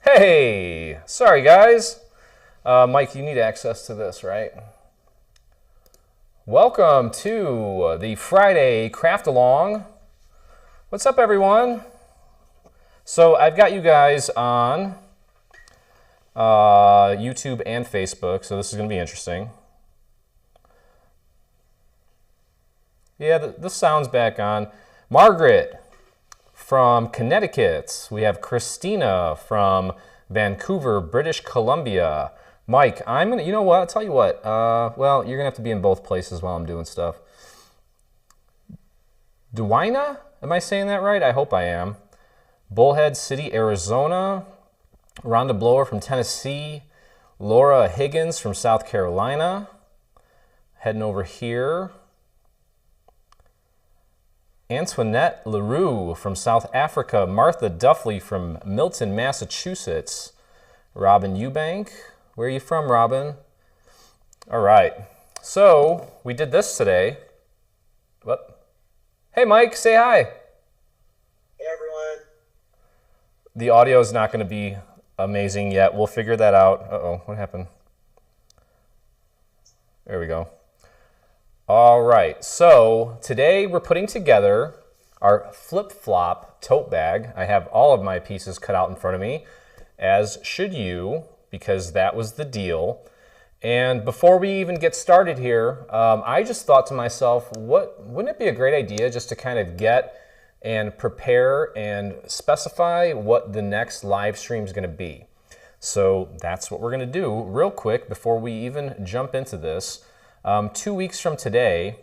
Hey, sorry guys. Mike, you need access to this, right? Welcome to the Friday Craft Along. What's up, everyone? So I've got you guys on YouTube and Facebook, so this is going to be interesting. Yeah, the sound's back on. Margaret from Connecticut. We have Christina from Vancouver, British Columbia. Mike, you know what? I'll tell you what. Well, you're gonna have to be in both places while I'm doing stuff. Duina? Am I saying that right? I hope I am. Bullhead City, Arizona. Rhonda Blower from Tennessee. Laura Higgins from South Carolina. Heading over here. Antoinette LaRue from South Africa. Martha Duffley from Milton, Massachusetts. Robin Eubank. Where are you from, Robin? All right. So we did this today. What? Hey, Mike, say hi. Hey, everyone. The audio is not going to be amazing yet. We'll figure that out. Uh-oh, what happened? There we go. All right, so today we're putting together our Flip Flop Tote bag. I have all of my pieces cut out in front of me, as should you, because that was the deal. And before we even get started here, I just thought to myself, wouldn't it be a great idea just to kind of get and prepare and specify what the next live stream is going to be? So that's what we're going to do real quick before we even jump into this. 2 weeks from today,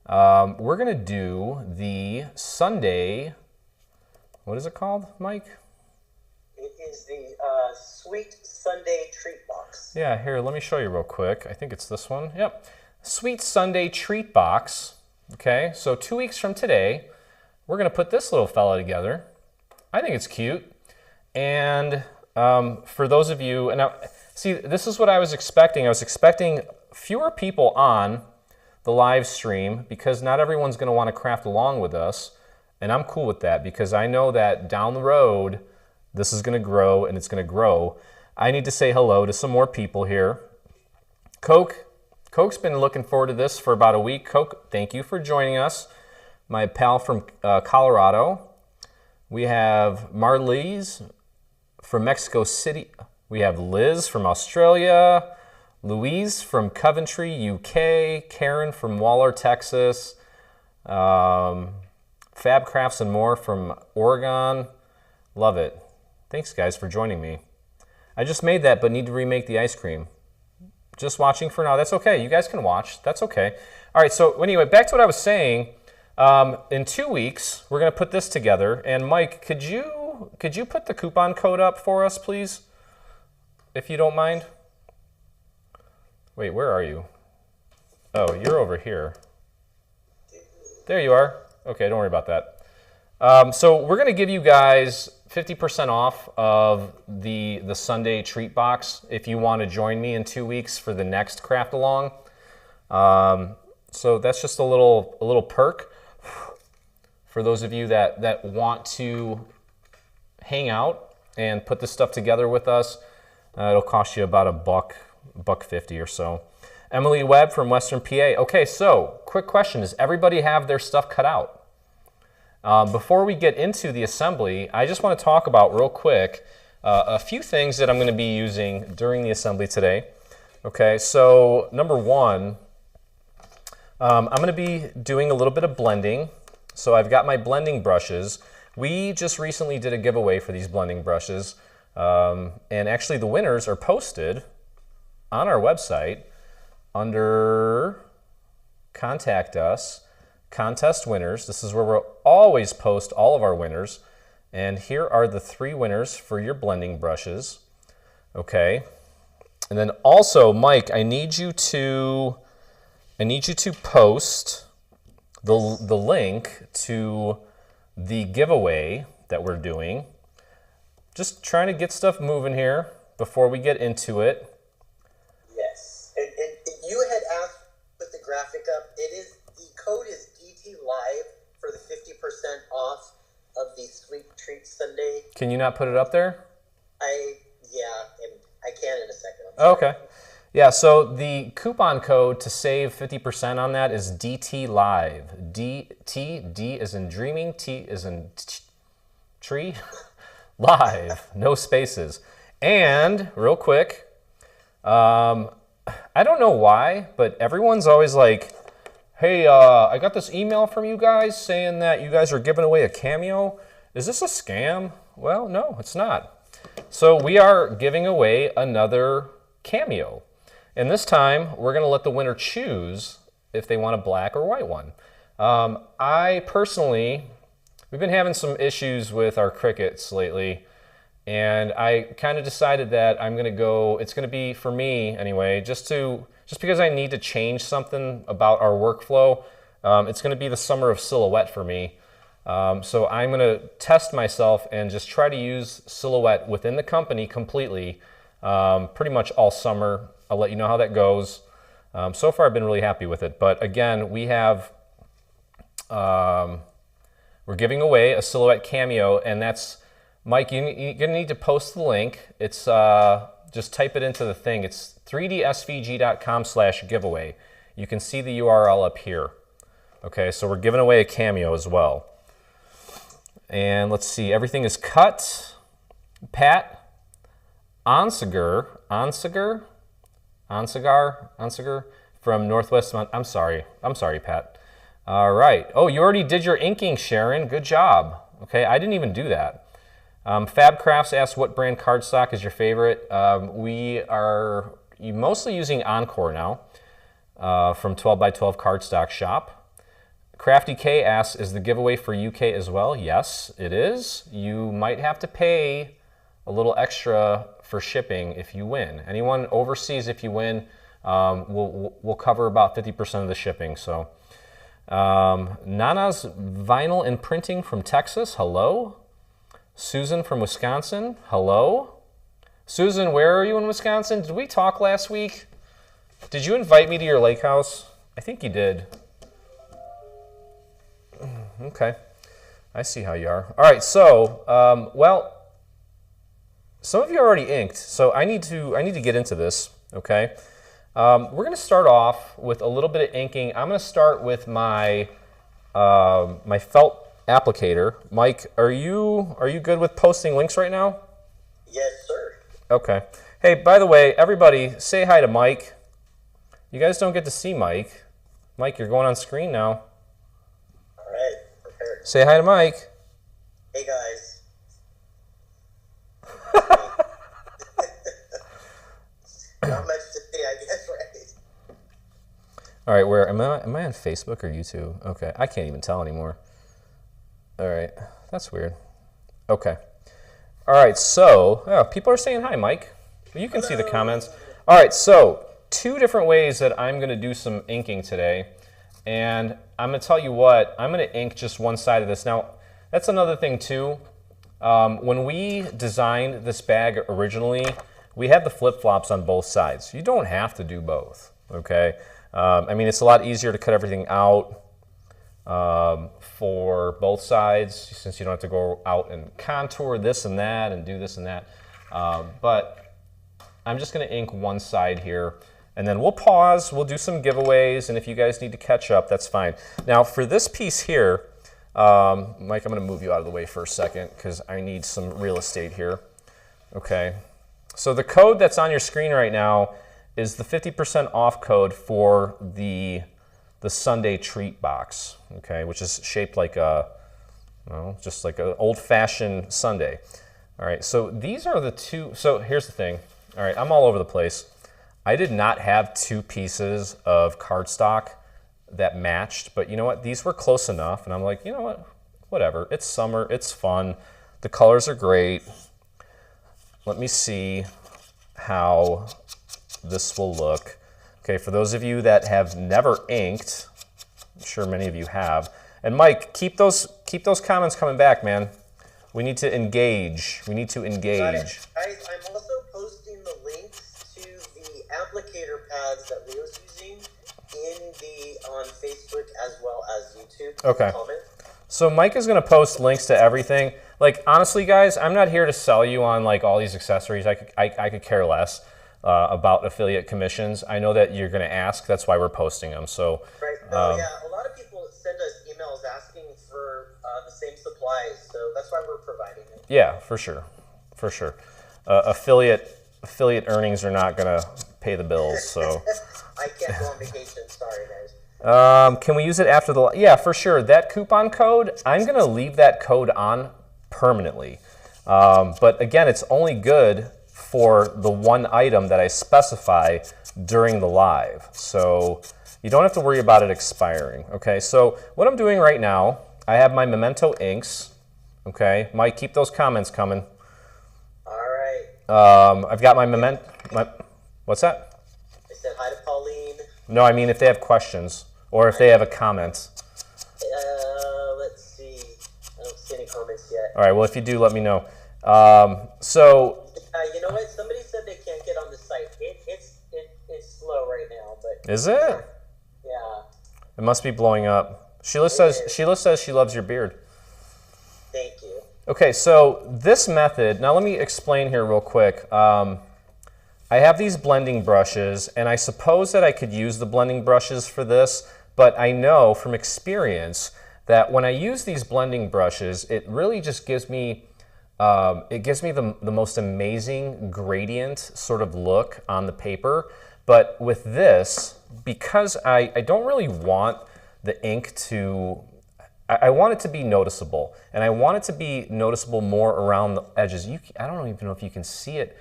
we're going to do the Sunday, what is it called, Mike? It is the Sweet Sunday Treat Box. Yeah, here, let me show you real quick. I think it's this one. Yep. Sweet Sunday Treat Box. Okay, so 2 weeks from today, we're going to put this little fella together. I think it's cute. And for those of you, and now, see, this is what I was expecting. I was expecting fewer people on the live stream because not everyone's going to want to craft along with us, and I'm cool with that because I know that down the road this is going to grow and it's going to grow. I need to say hello to some more people here. Coke's been looking forward to this for about a week. Coke, thank you for joining us. My pal from Colorado. We have Marlies from Mexico City. We have Liz from Australia. Louise from Coventry, UK, Karen from Waller, Texas, Fab Crafts and More from Oregon. Love it. Thanks, guys, for joining me. I just made that, but need to remake the ice cream. Just watching for now. That's okay. You guys can watch. That's okay. All right, so anyway, back to what I was saying. In 2 weeks, we're going to put this together. And Mike, could you put the coupon code up for us, please, if you don't mind? Wait, where are you? Oh, you're over here. There you are. Okay, don't worry about that. So we're going to give you guys 50% off of the Sunday treat box if you want to join me in 2 weeks for the next craft along. So that's just a little perk for those of you that want to hang out and put this stuff together with us. It'll cost you about $1.50 or so. Emily Webb from Western PA. Okay, so quick question. Does everybody have their stuff cut out? Before we get into the assembly, I just want to talk about real quick a few things that I'm going to be using during the assembly today. Okay, so number one, I'm going to be doing a little bit of blending. So I've got my blending brushes. We just recently did a giveaway for these blending brushes. And actually the winners are posted on our website under Contact Us, Contest Winners. This is where we'll always post all of our winners. And here are the 3 winners for your blending brushes. Okay. And then also, Mike, I need you to post the link to the giveaway that we're doing. Just trying to get stuff moving here before we get into it. Yes. And you had asked to put the graphic up. The code is DT Live for the 50% off. of the Sweet Treat Sundae. Can you not put it up there? And I can in a second. Oh, okay. Yeah, so the coupon code to save 50% on that is DT Live. D is in dreaming, T is in tree, live, no spaces. And real quick, I don't know why, but everyone's always like, hey, I got this email from you guys saying that you guys are giving away a Cameo. Is this a scam? Well, no, it's not. So we are giving away another Cameo. And this time, we're going to let the winner choose if they want a black or white one. I personally, we've been having some issues with our crickets lately, and I kind of decided that I'm going to go, it's going to be, for me anyway, just because I need to change something about our workflow, it's going to be the summer of silhouette for me. So I'm going to test myself and just try to use silhouette within the company completely, pretty much all summer. I'll let you know how that goes. So far, I've been really happy with it. But again, we have, we're giving away a silhouette Cameo, and that's, Mike, you're going to need to post the link. It's, just type it into the thing. It's 3dsvg.com/giveaway. You can see the URL up here. Okay, so we're giving away a Cameo as well. And let's see, everything is cut. Pat Onsiger from Northwest I'm sorry, Pat. All right. Oh, you already did your inking, Sharon. Good job. Okay, I didn't even do that. Fab Crafts asked what brand cardstock is your favorite. We are mostly using Encore now from 12x12 Cardstock Shop. Crafty K asks, is the giveaway for UK as well? Yes, it is. You might have to pay a little extra for shipping if you win. Anyone overseas, if you win, we'll cover about 50% of the shipping. So, Nana's Vinyl and Printing from Texas, hello. Susan from Wisconsin, hello. Susan, where are you in Wisconsin? Did we talk last week? Did you invite me to your lake house? I think you did. Okay, I see how you are. All right, so, well, some of you are already inked, so I need to get into this, okay? We're going to start off with a little bit of inking. I'm going to start with my my felt applicator. Mike, are you good with posting links right now? Yes, sir. Okay. Hey, by the way, everybody, say hi to Mike. You guys don't get to see Mike. Mike, you're going on screen now. All right, prepared. Say hi to Mike. Hey, guys. Not much to say, I guess, right? All right, where am I on Facebook or YouTube? Okay, I can't even tell anymore. All right, that's weird. Okay. All right, so people are saying hi, Mike. You can see the comments. All right, so 2 different ways that I'm going to do some inking today. And I'm going to tell you what, I'm going to ink just one side of this. Now, that's another thing too. When we designed this bag originally, we had the flip-flops on both sides. You don't have to do both, okay? I mean, it's a lot easier to cut everything out for both sides, since you don't have to go out and contour this and that and do this and that. But I'm just going to ink one side here, and then we'll pause, we'll do some giveaways, and if you guys need to catch up, that's fine. Now, for this piece here, Mike, I'm going to move you out of the way for a second because I need some real estate here. Okay, so the code that's on your screen right now is the 50% off code for the Sunday treat box, okay, which is shaped like a, well, just like an old-fashioned sundae. All right, so these are the 2, so here's the thing. All right, I'm all over the place. I did not have 2 pieces of cardstock that matched, but you know what, these were close enough, and I'm like, you know what, whatever, it's summer, it's fun, the colors are great. Let me see how this will look. Okay, for those of you that have never inked, I'm sure many of you have, and Mike, keep those comments coming back, man. We need to engage. We need to engage. Guys, I'm also posting the links to the applicator pads that Leo's using on Facebook as well as YouTube. Okay. So Mike is going to post links to everything. Like, honestly, guys, I'm not here to sell you on like all these accessories. I could care less about affiliate commissions. I know that you're going to ask. That's why we're posting them. So right. No, yeah. A lot of people send us emails asking for the same supplies, so that's why we're providing it. Yeah, for sure, for sure. Affiliate earnings are not going to pay the bills. So I can't go on vacation. Sorry, guys. Can we use it after the? Yeah, for sure. That coupon code, I'm going to leave that code on permanently. But again, it's only good for the one item that I specify during the live. So you don't have to worry about it expiring. Okay, so what I'm doing right now, I have my Memento inks. Okay, Mike, keep those comments coming. All right. I've got my Memento. What's that? I said hi to Pauline. No, I mean if they have questions or if they have a comment. Let's see. I don't see any comments yet. All right, well, if you do, let me know. You know what? Somebody said they can't get on the site. It's slow right now, but is it? Yeah. It must be blowing up. Sheila says she loves your beard. Thank you. Okay, so this method, now let me explain here real quick. I have these blending brushes, and I suppose that I could use the blending brushes for this, but I know from experience that when I use these blending brushes, it really just gives me the most amazing gradient sort of look on the paper. But with this, because I don't really want the ink to, I want it to be noticeable, and I want it to be noticeable more around the edges. I don't even know if you can see it.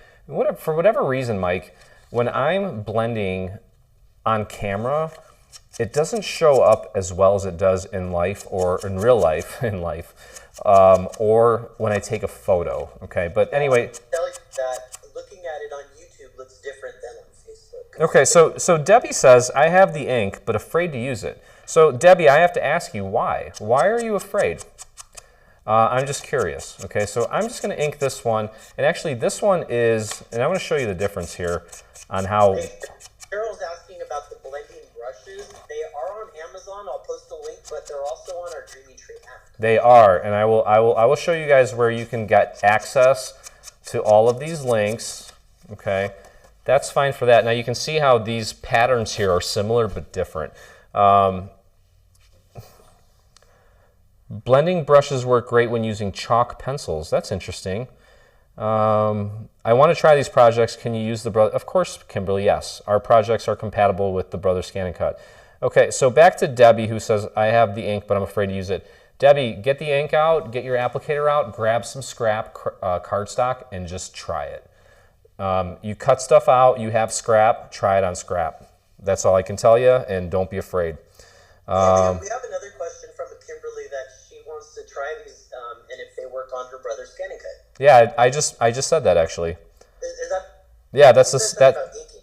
For whatever reason, Mike, when I'm blending on camera, it doesn't show up as well as it does in life or in real life, or when I take a photo. Okay, but anyway. I tell you that looking at it on YouTube looks different than on Facebook. Okay, so Debbie says, I have the ink, but afraid to use it. So Debbie, I have to ask you why. Why are you afraid? I'm just curious. Okay, so I'm just going to ink this one, and actually this one is, and I'm going to show you the difference here on how. Hey, Carol's asking about the blending brushes. They are on Amazon. I'll post a link, but they're also on our Dreamy Tree app. They are, and I will show you guys where you can get access to all of these links. Okay, that's fine for that. Now you can see how these patterns here are similar but different. Blending brushes work great when using chalk pencils. That's interesting. I want to try these projects. Can you use the brother? Of course, Kimberly, yes. Our projects are compatible with the Brother Scan and Cut. Okay, so back to Debbie, who says, I have the ink, but I'm afraid to use it. Debbie, get the ink out, get your applicator out, grab some scrap cardstock, and just try it. You cut stuff out, you have scrap, try it on scrap. That's all I can tell you, and don't be afraid. We have another question from Kimberly that she wants to try these, and if they work on her Brother Scan and Cut. Yeah, I just said that actually. Is that? Yeah, that's that. About inking.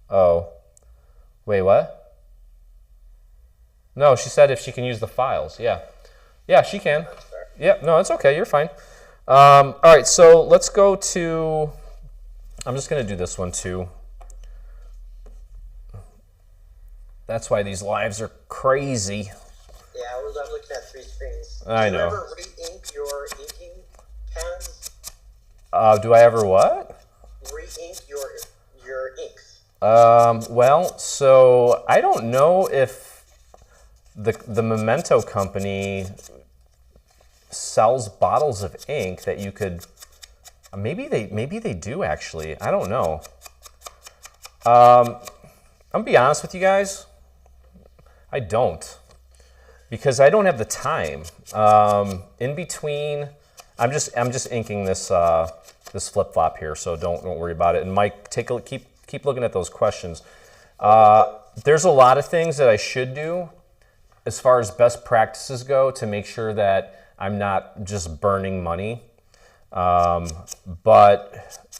Oh, wait, what? No, she said if she can use the files. Yeah, she can. Yeah, no, it's okay. You're fine. All right, so let's go to. I'm just gonna do this one too. That's why these lives are crazy. Yeah, I'm looking at 3 screens. I know. Do you ever re-ink your inking pads? Do I ever what? Re-ink your inks. Well, so I don't know if the Memento company sells bottles of ink that you could. Maybe they do actually. I don't know. I'm gonna be honest with you guys. I don't, because I don't have the time. In between, I'm just inking this this flip flop here, so don't worry about it. And Mike, keep looking at those questions. There's a lot of things that I should do as far as best practices go to make sure that I'm not just burning money. But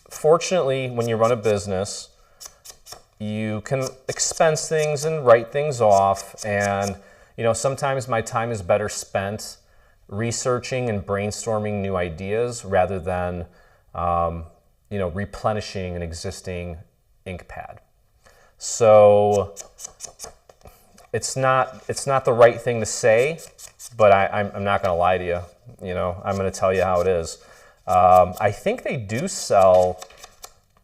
fortunately, when you run a business, you can expense things and write things off, and sometimes my time is better spent researching and brainstorming new ideas rather than replenishing an existing ink pad. So it's not the right thing to say, but I'm not going to lie to you. You know, I'm going to tell you how it is. I think they do sell.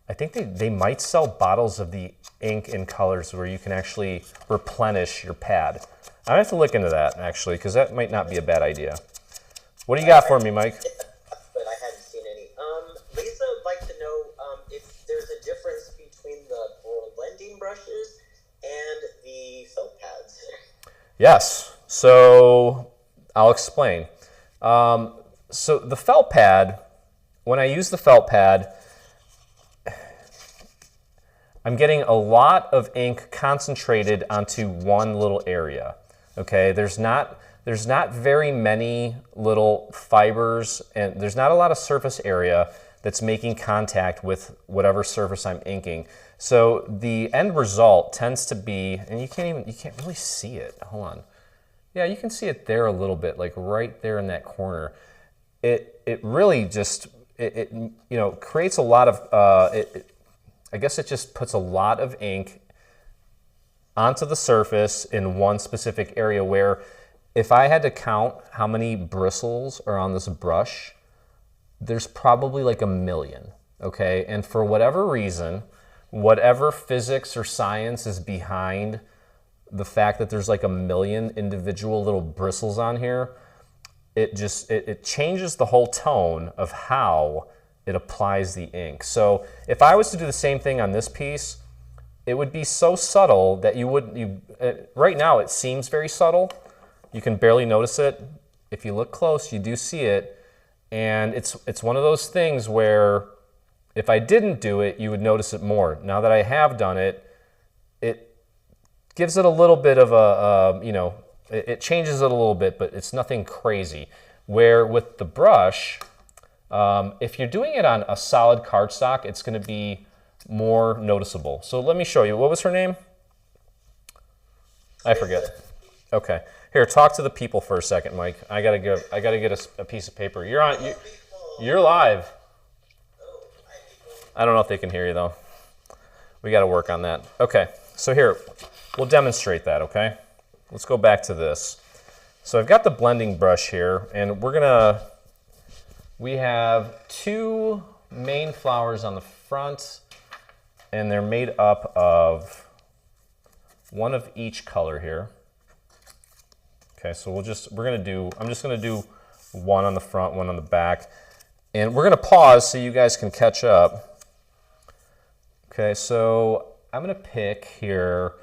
I think they might sell bottles of the ink in colors where you can actually replenish your pad. I have to look into that actually, because that might not be a bad idea. What do you got for me, Mike? But I hadn't seen any. Lisa would like to know if there's a difference between the blending brushes and the felt pads. Yes. So I'll explain. So the felt pad, when I use the felt pad, I'm getting a lot of ink concentrated onto one little area. Okay, there's not very many little fibers, and there's not a lot of surface area that's making contact with whatever surface I'm inking. So the end result tends to be, and you can't really see it. Hold on. Yeah, you can see it there a little bit, like right there in that corner. It really just you know, creates a lot of I guess it just puts a lot of ink onto the surface in one specific area, where if I had to count how many bristles are on this brush, there's probably like 1 million, okay? And for whatever reason, whatever physics or science is behind the fact that there's like 1 million individual little bristles on here, it changes the whole tone of how it applies the ink. So if I was to do the same thing on this piece, it would be so subtle that right now it seems very subtle. You can barely notice it. If you look close, you do see it. And it's one of those things where if I didn't do it, you would notice it more. Now that I have done it, it gives it a little bit of a, you know, it changes it a little bit, but it's nothing crazy. Where with the brush, if you're doing it on a solid cardstock, it's going to be more noticeable. So let me show you. What was her name? I forget. Okay. Here, talk to the people for a second, Mike. I gotta get a piece of paper. You're live. I don't know if they can hear you though. We got to work on that. Okay. So here, we'll demonstrate that. Okay. Let's go back to this. So I've got the blending brush here, and we have 2 main flowers on the front, and they're made up of one of each color here. Okay, so I'm just gonna do one on the front, one on the back, and we're gonna pause so you guys can catch up. Okay, so I'm gonna pick here,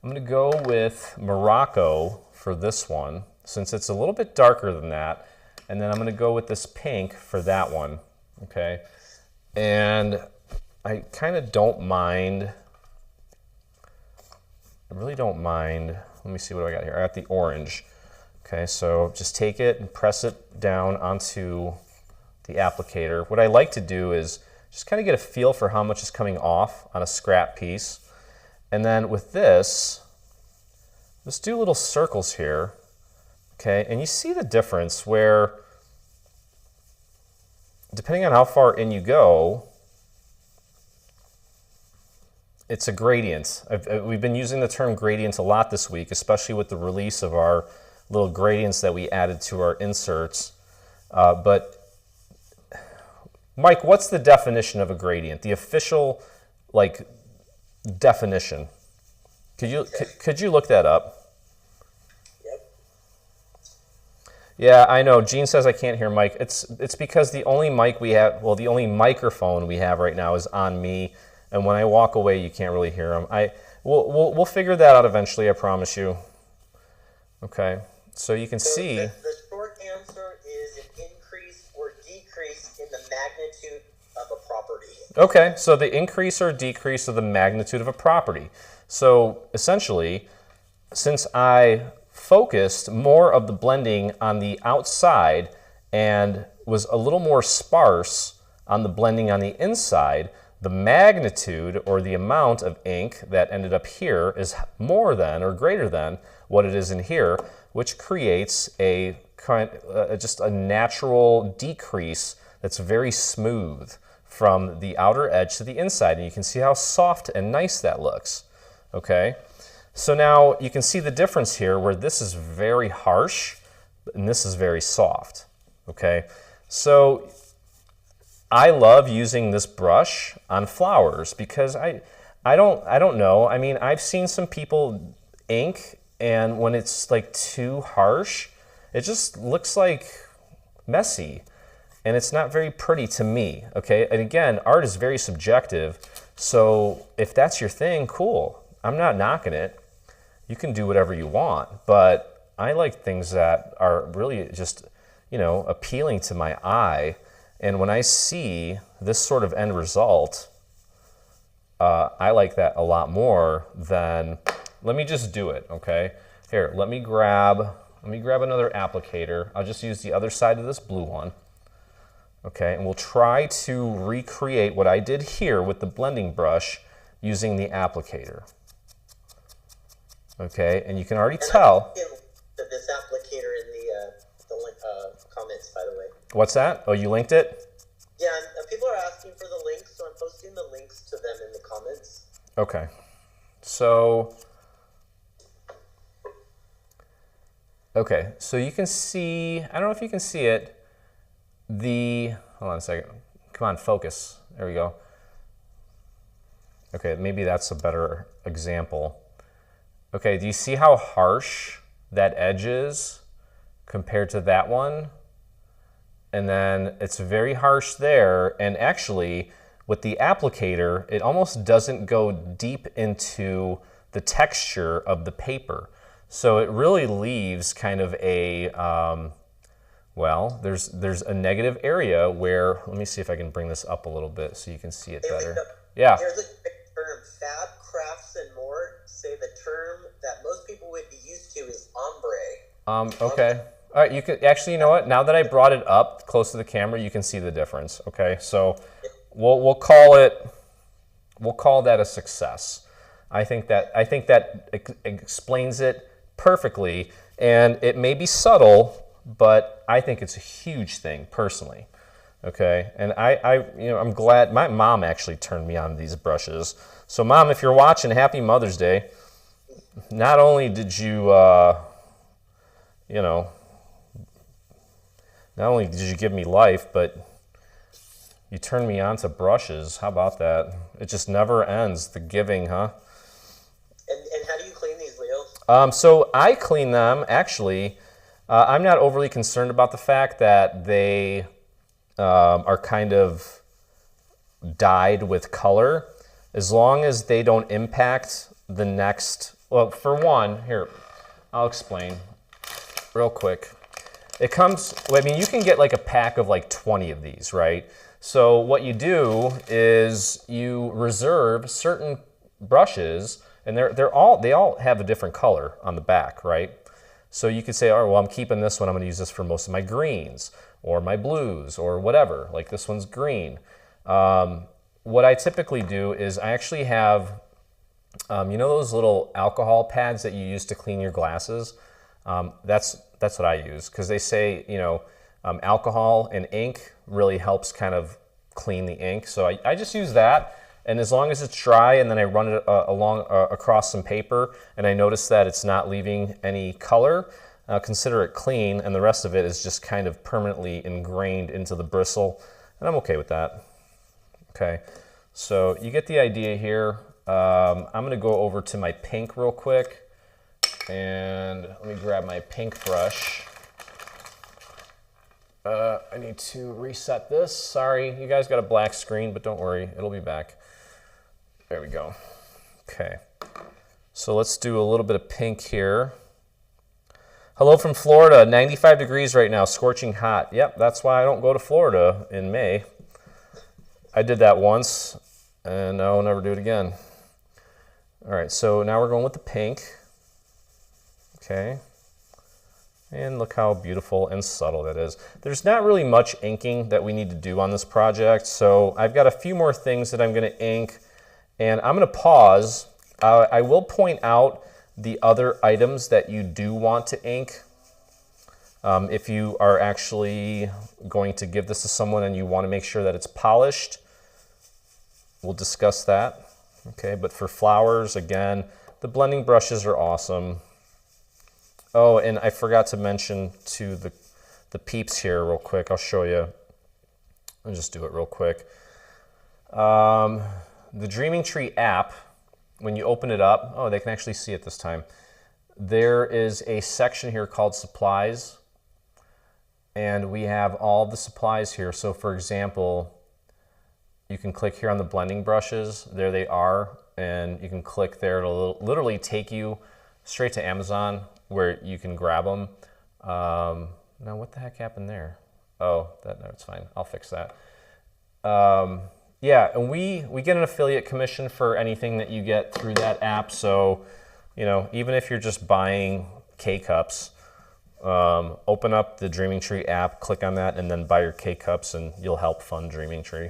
I'm gonna go with Morocco for this one, since it's a little bit darker than that, and then I'm gonna go with this pink for that one, okay? And I kind of don't mind, I really don't mind, let me see what I got here. I got the orange. Okay, so just take it and press it down onto the applicator. What I like to do is just kind of get a feel for how much is coming off on a scrap piece. And then with this, just do little circles here. Okay, and you see the difference where, depending on how far in you go, it's a gradient. We've been using the term gradient a lot this week, especially with the release of our little gradients that we added to our inserts. But Mike, what's the definition of a gradient? The official, like, definition. Could you look that up? Yep. Yeah, I know. Gene says I can't hear Mike. It's because the only mic we have, well, the only microphone we have right now is on me, and when I walk away, you can't really hear him. We'll figure that out eventually. I promise you. Okay. So you can see. The short answer is an increase or decrease in the magnitude of a property. Okay, so the increase or decrease of the magnitude of a property. So essentially, since I focused more of the blending on the outside and was a little more sparse on the blending on the inside, the magnitude or the amount of ink that ended up here is more than or greater than what it is in here, which creates just a natural decrease that's very smooth from the outer edge to the inside. And you can see how soft and nice that looks. Okay, So now you can see the difference here where this is very harsh and this is very soft, okay? So I love using this brush on flowers because I don't know. I mean, I've seen some people ink, and when it's like too harsh, it just looks like messy, and it's not very pretty to me, okay? And again, art is very subjective, so if that's your thing, cool. I'm not knocking it. You can do whatever you want, but I like things that are really just, you know, appealing to my eye. And when I see this sort of end result, I like that a lot more than, let me just do it, okay? Here, let me grab another applicator. I'll just use the other side of this blue one, okay? And we'll try to recreate what I did here with the blending brush using the applicator. Okay, and you can already tell. This applicator in the comments, by the way. What's that? Oh, you linked it? Yeah, people are asking for the links, so I'm posting the links to them in the comments. Okay, so you can see, I don't know if you can see it, hold on a second, come on, focus, there we go. Okay, maybe that's a better example. Okay, do you see how harsh that edge is compared to that one? And then it's very harsh there, and actually with the applicator, it almost doesn't go deep into the texture of the paper. So it really leaves kind of a, well, there's a negative area where, let me see if I can bring this up a little bit so you can see it better. Yeah. Here's a great term, Fab Crafts and More say the term that most people would be used to is ombre. Okay. All right, you could actually, you know what? Now that I brought it up close to the camera, you can see the difference. Okay, so we'll call that a success. I think that explains it perfectly, and it may be subtle, but I think it's a huge thing personally. Okay, and I'm glad my mom actually turned me on these brushes. So, Mom, if you're watching, happy Mother's Day. Not only did you, not only did you give me life, but you turned me on to brushes. How about that? It just never ends, the giving, huh? And how do you clean these, Leo? So I clean them, actually. I'm not overly concerned about the fact that they are kind of dyed with color, as long as they don't impact the next. Well, for one, here, I'll explain real quick. It comes, I mean, you can get like a pack of like 20 of these, right? So what you do is you reserve certain brushes, and they all have a different color on the back, right? So you could say, all right, well, I'm keeping this one. I'm going to use this for most of my greens or my blues or whatever. Like this one's green. What I typically do is I actually have, you know those little alcohol pads that you use to clean your glasses? That's what I use, because they say, you know, alcohol and ink really helps kind of clean the ink. So I just use that, and as long as it's dry, and then I run it across some paper, and I notice that it's not leaving any color, consider it clean, and the rest of it is just kind of permanently ingrained into the bristle, and I'm okay with that. Okay, so you get the idea here. I'm going to go over to my pink real quick, and let me grab my pink brush. I need to reset this. Sorry, you guys got a black screen, but don't worry, it'll be back. There we go. Okay, so let's do a little bit of pink here. Hello from Florida, 95 degrees right now, scorching hot. Yep, that's why I don't go to Florida in May. I did that once, and I'll never do it again. All right, so now we're going with the pink. Okay. And look how beautiful and subtle that is. There's not really much inking that we need to do on this project, so I've got a few more things that I'm going to ink, and I'm going to pause. I will point out the other items that you do want to ink. If you are actually going to give this to someone and you want to make sure that it's polished, we'll discuss that. Okay, but for flowers, again, the blending brushes are awesome. Oh, and I forgot to mention to the peeps here real quick. I'll show you. I'll just do it real quick. The Dreaming Tree app, when you open it up, oh, they can actually see it this time. There is a section here called supplies, and we have all the supplies here. So for example, you can click here on the blending brushes. There they are, and you can click there. It'll literally take you straight to Amazon where you can grab them. Now what the heck happened there? Oh, that's fine. I'll fix that. Yeah, and we get an affiliate commission for anything that you get through that app. So, you know, even if you're just buying K-Cups, open up the Dreaming Tree app, click on that, and then buy your K-Cups, and you'll help fund Dreaming Tree.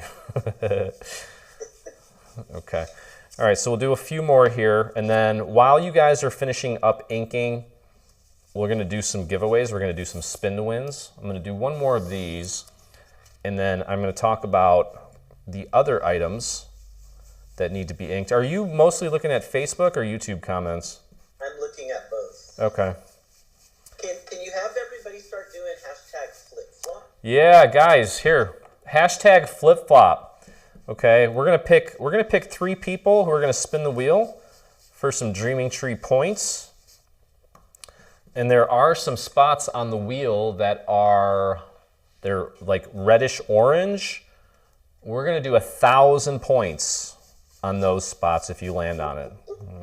Okay. All right, so we'll do a few more here, and then while you guys are finishing up inking, we're going to do some giveaways. We're going to do some spin to wins. I'm going to do one more of these, and then I'm going to talk about the other items that need to be inked. Are you mostly looking at Facebook or YouTube comments? I'm looking at both. Okay. Can you have everybody start doing hashtag flip flop? Yeah, guys, here. Hashtag flip flop. Okay, we're gonna pick 3 people who are gonna spin the wheel for some Dreaming Tree points. And there are some spots on the wheel that they're like reddish orange. We're gonna do 1,000 points on those spots if you land on it.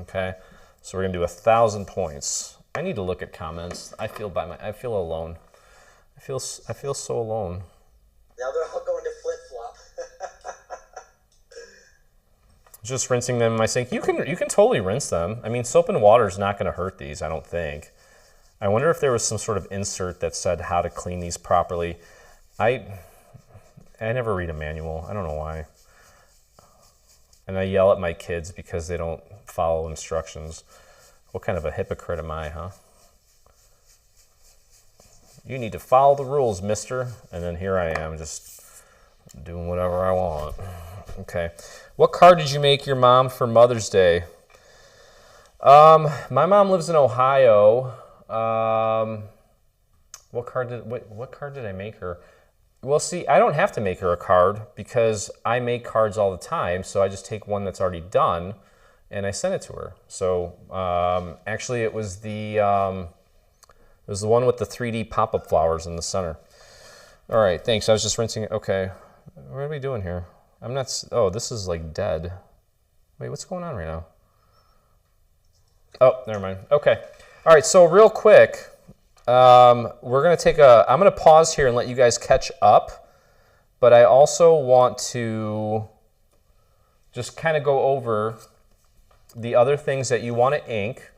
Okay, so we're gonna do 1,000 points. I need to look at comments. I feel alone. I feel so alone. Now they're all going to flip flop. Just rinsing them in my sink. You can totally rinse them. I mean, soap and water is not going to hurt these, I don't think. I wonder if there was some sort of insert that said how to clean these properly. I never read a manual. I don't know why. And I yell at my kids because they don't follow instructions. What kind of a hypocrite am I, huh? You need to follow the rules, mister. And then here I am, just doing whatever I want. Okay. What card did you make your mom for Mother's Day? My mom lives in Ohio. What card did I make her? Well, see, I don't have to make her a card because I make cards all the time. So I just take one that's already done and I send it to her. So actually, it was the one with the 3D pop-up flowers in the center. All right, thanks. I was just rinsing it. Okay, what are we doing here? I'm not. Oh, this is like dead. Wait, what's going on right now? Oh, never mind. Okay. All right. So real quick, we're gonna take I'm gonna pause here and let you guys catch up, but I also want to just kind of go over the other things that you want to ink.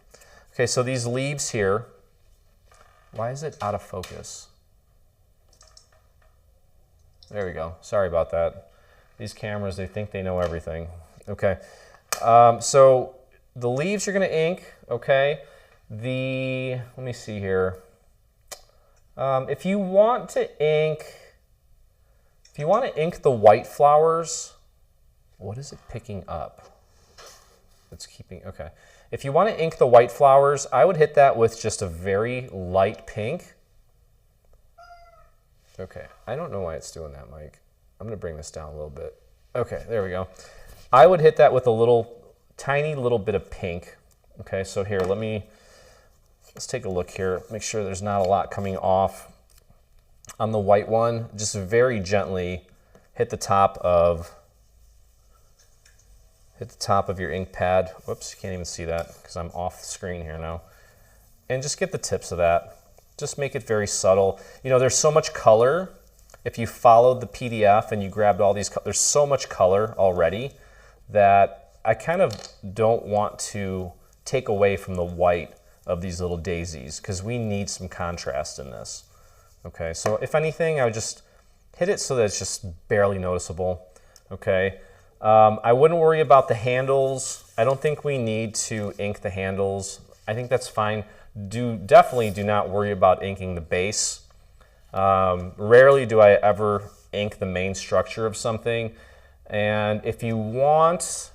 Okay. So these leaves here. Why is it out of focus? There we go. Sorry about that. These cameras, they think they know everything. Okay. So the leaves you're going to ink, okay? Let me see here. If you want to ink the white flowers, what is it picking up? It's keeping, okay. If you want to ink the white flowers, I would hit that with just a very light pink. Okay, I don't know why it's doing that, Mike. I'm going to bring this down a little bit. Okay, there we go. I would hit that with a tiny little bit of pink. Okay, so here, let's take a look here. Make sure there's not a lot coming off on the white one. Just very gently hit the top of your ink pad. Whoops, you can't even see that because I'm off the screen here now. And just get the tips of that. Just make it very subtle. You know, there's so much color. If you followed the PDF and you grabbed all these, there's so much color already that I kind of don't want to take away from the white of these little daisies because we need some contrast in this. Okay, so if anything, I would just hit it so that it's just barely noticeable. Okay, I wouldn't worry about the handles. I don't think we need to ink the handles. I think that's fine. Definitely do not worry about inking the base. Rarely do I ever ink the main structure of something. And if you want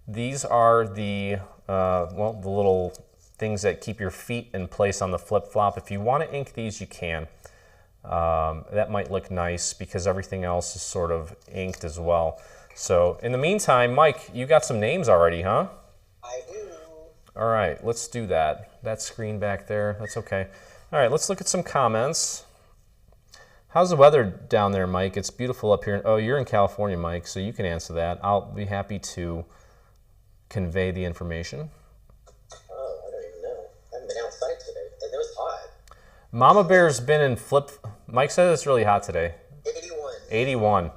These are the, well, the little things that keep your feet in place on the flip-flop. If you want to ink these, you can. That might look nice because everything else is sort of inked as well. So in the meantime, Mike, you got some names already, huh? I do. All right, let's do that. That screen back there, that's okay. All right, let's look at some comments. How's the weather down there, Mike? It's beautiful up here. Oh, you're in California, Mike, so you can answer that. I'll be happy to convey the information. Oh, I don't even know. I haven't been outside today, and it was hot. Mama Bear's been in Mike said it's really hot today. 81. 81.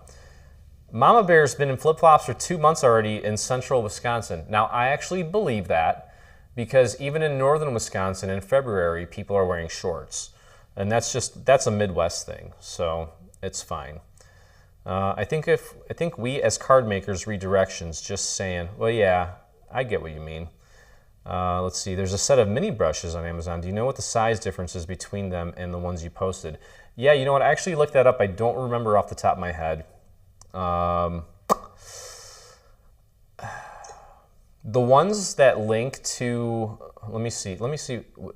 Mama Bear's been in flip-flops for 2 months already in central Wisconsin. Now, I actually believe that because even in northern Wisconsin in February, people are wearing shorts. And that's a Midwest thing, so it's fine. I think we as card makers read directions just saying, well, yeah, I get what you mean. Let's see, there's a set of mini brushes on Amazon. Do you know what the size difference is between them and the ones you posted? Yeah, you know what, I actually looked that up. I don't remember off the top of my head. The ones that link to, let me see.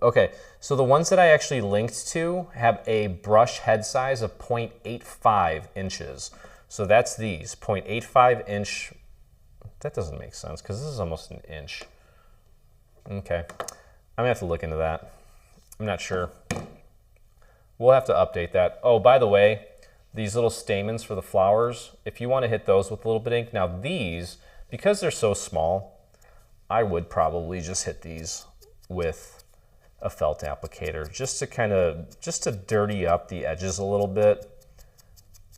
Okay, so the ones that I actually linked to have a brush head size of 0.85 inches. So that's these, 0.85 inch. That doesn't make sense because this is almost an inch. Okay, I'm gonna have to look into that. I'm not sure. We'll have to update that. Oh, by the way, these little stamens for the flowers, if you want to hit those with a little bit of ink. Now these, because they're so small, I would probably just hit these with a felt applicator just to dirty up the edges a little bit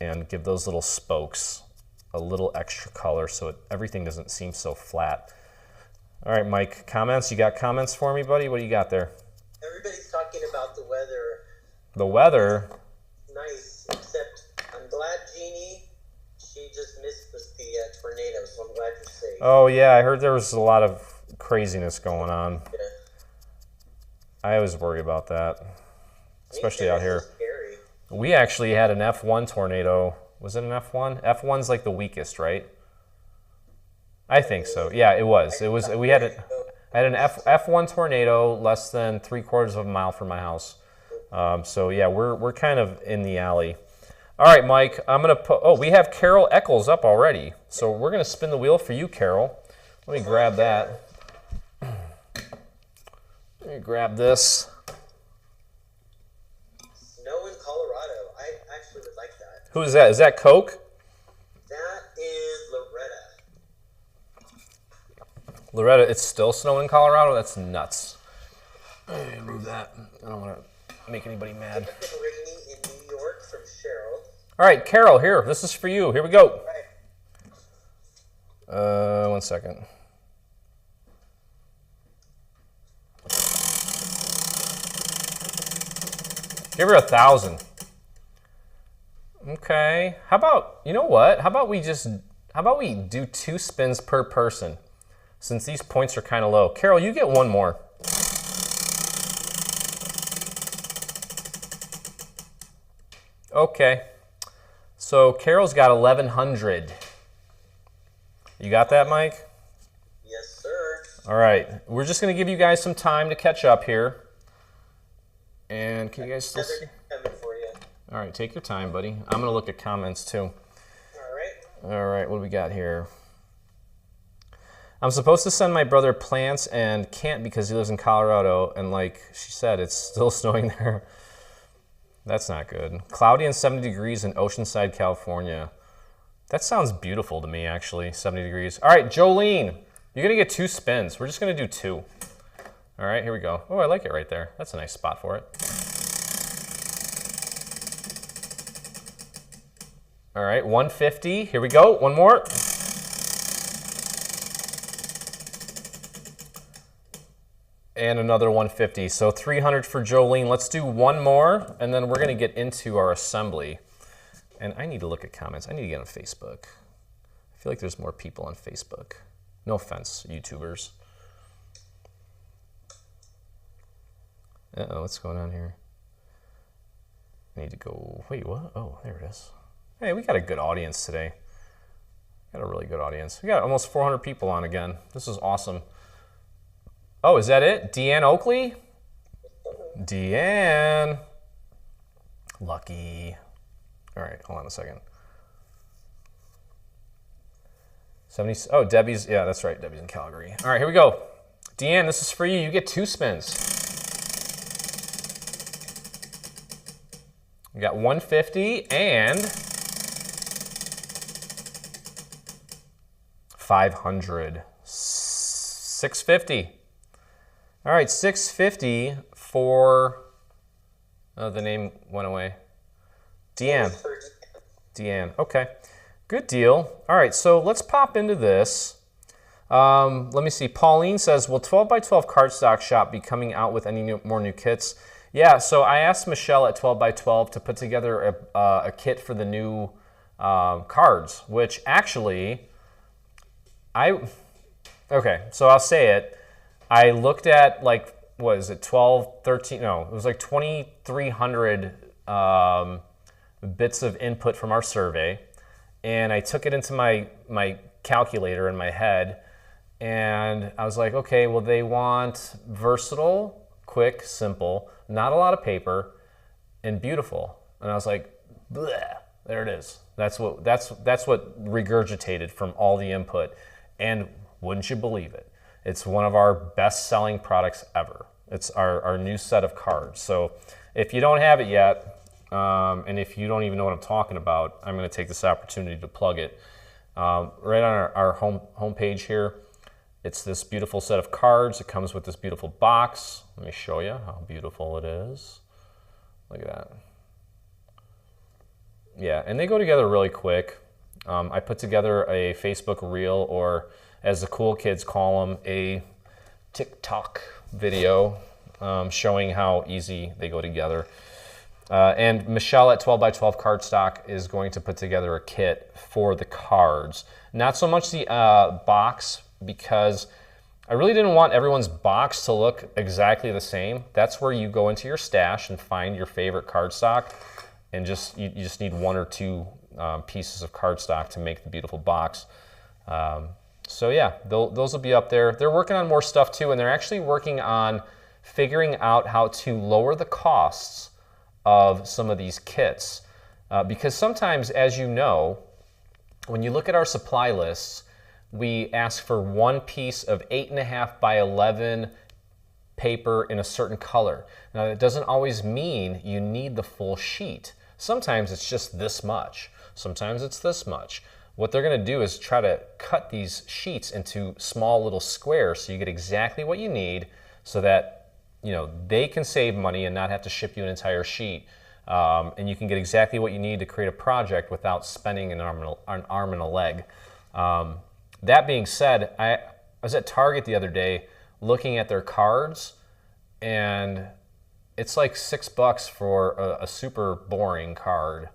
and give those little spokes a little extra color so everything doesn't seem so flat. All right, Mike, comments? You got comments for me, buddy? What do you got there? Everybody's talking about the weather. The weather? Nice, except I'm glad Jeannie, she just missed the tornado, so I'm glad you're safe. Oh, yeah, I heard there was a lot of craziness going on. Yeah. I always worry about that, especially out here. Scary. We actually had an F1 tornado. Was it an F1? F1's like the weakest, right? I think so. Yeah, it was. I had an F1 tornado less than 3/4 of a mile from my house. So yeah, we're kind of in the alley. All right, Mike, I'm gonna put. Oh, we have Carol Eccles up already. So we're gonna spin the wheel for you, Carol. Let me grab that. Let me grab this. Snow in Colorado. I actually would like that. Who is that? Is that Coke? That is Loretta. Loretta, it's still snowing in Colorado? That's nuts. Move that. I don't want to make anybody mad. It's been rainy in New York from Cheryl. All right, Carol, here. This is for you. Here we go. Right. 1 second. Give her 1,000. Okay. How about, you know what? How about we do 2 spins per person? Since these points are kind of low. Carol, you get 1 more. Okay. So Carol's got 1,100. You got that, Mike? Yes, sir. All right. We're just going to give you guys some time to catch up here. And can you guys still see? Coming for you. All right, take your time, buddy. I'm going to look at comments too. All right. All right, what do we got here? I'm supposed to send my brother plants and can't because he lives in Colorado. And like she said, it's still snowing there. That's not good. Cloudy and 70 degrees in Oceanside, California. That sounds beautiful to me, actually, 70 degrees. All right, Jolene, you're going to get 2 spins. We're just going to do 2. All right, here we go. Oh, I like it right there. That's a nice spot for it. All right, 150. Here we go. 1 more. And another 150. So 300 for Jolene. Let's do 1 more, and then we're going to get into our assembly. And I need to look at comments. I need to get on Facebook. I feel like there's more people on Facebook. No offense, YouTubers. Uh-oh, what's going on here? I need to go, wait, what? Oh, there it is. Hey, we got a good audience today. Got a really good audience. We got almost 400 people on again. This is awesome. Oh, is that it? Deanne Oakley? Deanne. Lucky. All right, hold on a second. 70. Oh, Debbie's. Yeah, that's right. Debbie's in Calgary. All right, here we go. Deanne, this is for you. You get 2 spins. We got 150 and 500. 650. All right, 650 for. Oh, the name went away. Deanne. Deanne. Okay. Good deal. All right, so let's pop into this. Let me see. Pauline says, will 12 by 12 cardstock shop be coming out with any more new kits? Yeah, so I asked Michelle at 12 by 12 to put together a kit for the new cards, which actually, okay, so I'll say it. I looked at like, what is it, 12, 13, no, it was like 2,300 bits of input from our survey, and I took it into my calculator in my head, and I was like, okay, well, they want versatile, quick, simple, not a lot of paper, and beautiful. And I was like, bleh, there it is. That's what regurgitated from all the input. And wouldn't you believe it? It's one of our best-selling products ever. It's our new set of cards. So if you don't have it yet, and if you don't even know what I'm talking about, I'm going to take this opportunity to plug it. Right on our home page here, it's this beautiful set of cards. It comes with this beautiful box. Let me show you how beautiful it is. Look at that. Yeah, and they go together really quick. I put together a Facebook reel, or as the cool kids call them, a TikTok video showing how easy they go together. And Michelle at 12 by 12 cardstock is going to put together a kit for the cards. Not so much the box, because I really didn't want everyone's box to look exactly the same. That's where you go into your stash and find your favorite cardstock, and you just need 1 or 2 pieces of cardstock to make the beautiful box. So yeah, those will be up there. They're working on more stuff too, and they're actually working on figuring out how to lower the costs of some of these kits. Because sometimes, as you know, when you look at our supply lists, we ask for 1 piece of 8.5 by 11 paper in a certain color. Now, that doesn't always mean you need the full sheet. Sometimes it's just this much. Sometimes it's this much. What they're going to do is try to cut these sheets into small little squares so you get exactly what you need, so that they can save money and not have to ship you an entire sheet. And you can get exactly what you need to create a project without spending an arm and a leg. That being said, I was at Target the other day looking at their cards, and it's like $6 for a super boring card.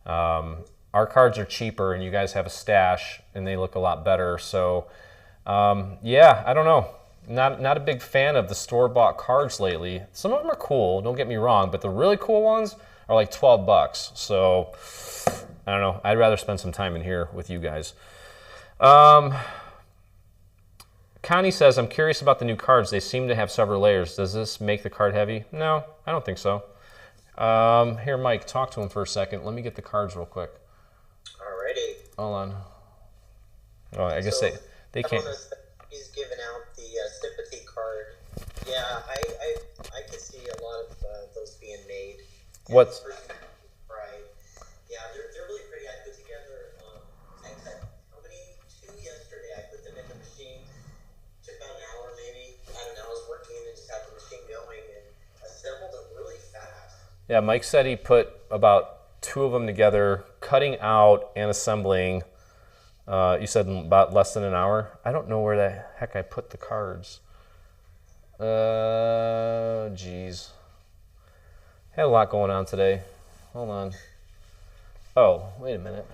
Our cards are cheaper, and you guys have a stash, and they look a lot better. So, yeah, I don't know. Not a big fan of the store-bought cards lately. Some of them are cool, don't get me wrong, but the really cool ones are like $12. So, I don't know. I'd rather spend some time in here with you guys. Connie says, I'm curious about the new cards. They seem to have several layers. Does this make the card heavy? No, I don't think so. Here, Mike, talk to him for a second. Let me get the cards real quick. Alrighty. Hold on. Oh, I guess they can't. He's giving out the sympathy card. Yeah, I could see a lot of those being made. What? Right. Yeah, they're really pretty. I put together, I cut how many? 2 yesterday. I put them in the machine. Took about an hour maybe. I don't know. I was working and just had the machine going and assembled them really fast. Yeah, Mike said he put about 2 of them together, cutting out and assembling. You said about less than an hour. I don't know where the heck I put the cards. Geez. Had a lot going on today. Hold on. Oh, wait a minute.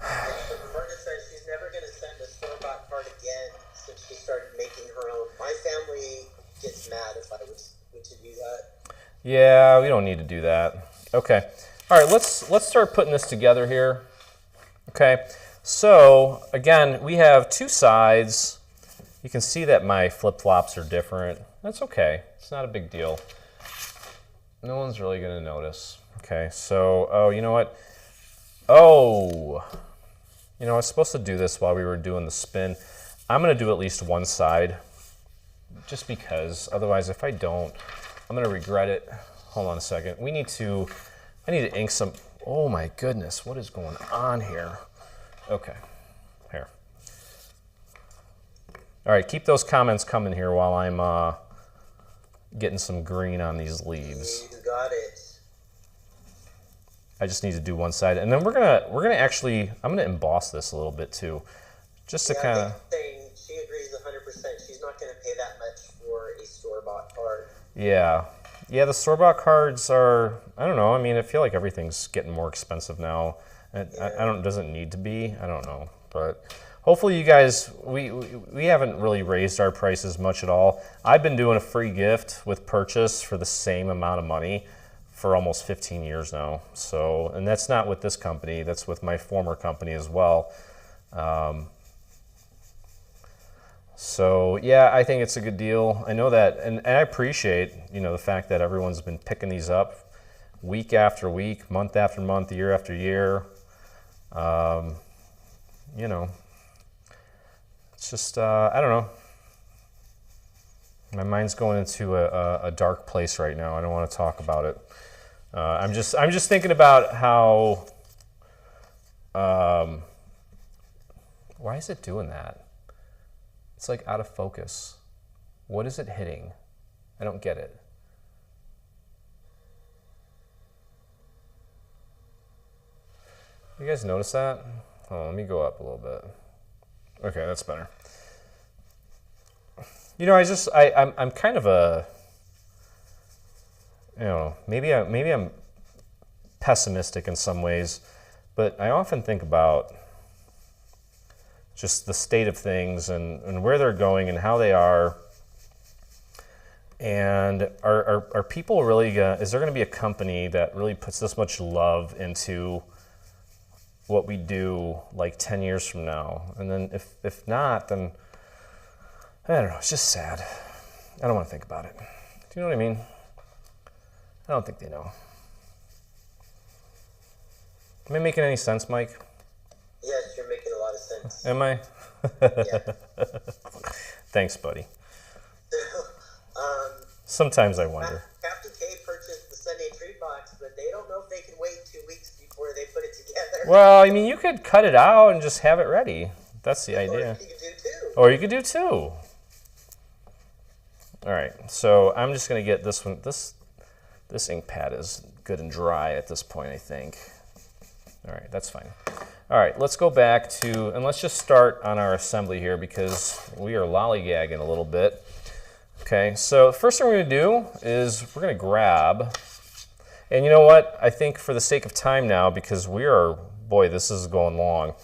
Marta says she's never going to send a store-bought card again since she started making her own. My family gets mad if I was to do that. Yeah, we don't need to do that. Okay. All right, let's start putting this together here. Okay, so again, we have two sides. You can see that my flip-flops are different. That's okay. It's not a big deal. No one's really going to notice. Okay, so, oh, you know what? Oh, you know, I was supposed to do this while we were doing the spin. I'm going to do at least one side, just because. Otherwise, if I don't, I'm going to regret it. Hold on a second. I need to ink some. Oh my goodness, what is going on here? Okay, here. All right, keep those comments coming here while I'm getting some green on these leaves. You got it. I just need to do one side, and then we're gonna actually, I'm gonna emboss this a little bit too, just to kind of. She agrees 100%. She's not gonna pay that much for a store-bought card. Yeah, the store-bought cards are. I don't know. I mean, I feel like everything's getting more expensive now. I don't. It doesn't need to be. I don't know, but hopefully you guys. We haven't really raised our prices much at all. I've been doing a free gift with purchase for the same amount of money for almost 15 years now. So, and that's not with this company, that's with my former company as well. So yeah, I think it's a good deal. I know that, and I appreciate, you know, the fact that everyone's been picking these up week after week, month after month, year after year. You know, it's just, I don't know. My mind's going into a dark place right now. I don't want to talk about it. I'm just thinking about how. Why is it doing that? It's like out of focus. What is it hitting? I don't get it. You guys notice that? Oh, let me go up a little bit. Okay, that's better. You know, I'm kind of a, you know, maybe I'm pessimistic in some ways, but I often think about just the state of things and where they're going and how they are. And are people really is there going to be a company that really puts this much love into what we do like 10 years from now? And then if not, then I don't know, it's just sad. I don't want to think about it. Do you know what I mean? I don't think they know. Am I making any sense, Mike? Yes, you're making a lot of sense. Am I? Yeah. Thanks, buddy. Sometimes I wonder. Captain K purchased the Sunday treat box, but they don't know if they can wait 2 weeks before they put it together. Well, I mean, you could cut it out and just have it ready. That's the idea. Or you could do two. Or you could do two. All right, so I'm just going to get this one. This ink pad is good and dry at this point, I think. All right, that's fine. All right, let's go back to, and let's just start on our assembly here because we are lollygagging a little bit. Okay, so the first thing we're going to do is we're going to grab, and you know what? I think for the sake of time now, because we are, boy, this is going long.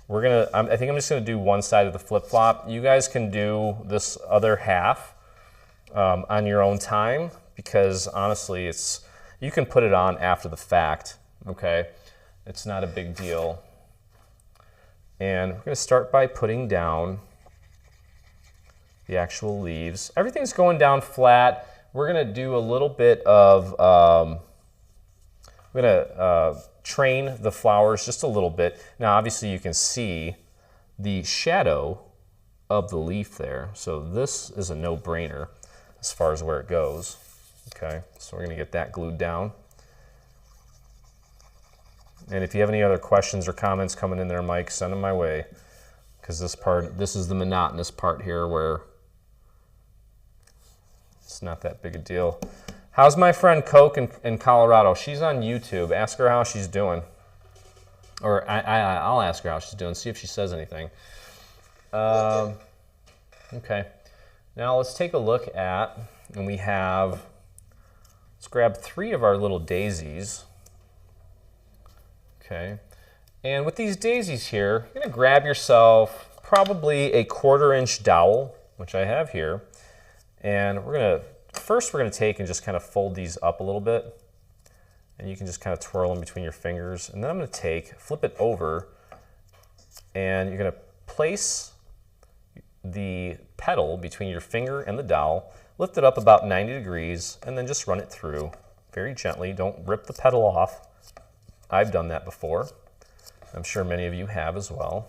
We're going to, I think I'm just going to do one side of the flip-flop. You guys can do this other half on your own time because honestly, you can put it on after the fact, okay? It's not a big deal. And we're going to start by putting down the actual leaves. Everything's going down flat. We're going to do a little bit of, we're going to train the flowers just a little bit. Now, obviously, you can see the shadow of the leaf there. So this is a no-brainer as far as where it goes. Okay, so we're going to get that glued down. And if you have any other questions or comments coming in there, Mike, send them my way. Because this is the monotonous part here where it's not that big a deal. How's my friend Coke in Colorado? She's on YouTube. Ask her how she's doing. Or I'll ask her how she's doing, see if she says anything. Okay. Now let's take a look at, and we have, let's grab 3 of our little daisies. Okay, and with these daisies here, you're gonna grab yourself probably a 1/4 inch dowel, which I have here, and we're gonna take and just kind of fold these up a little bit, and you can just kind of twirl them between your fingers, and then I'm gonna flip it over, and you're going to place the petal between your finger and the dowel, lift it up about 90 degrees, and then just run it through very gently. Don't rip the petal off. I've done that before. I'm sure many of you have as well.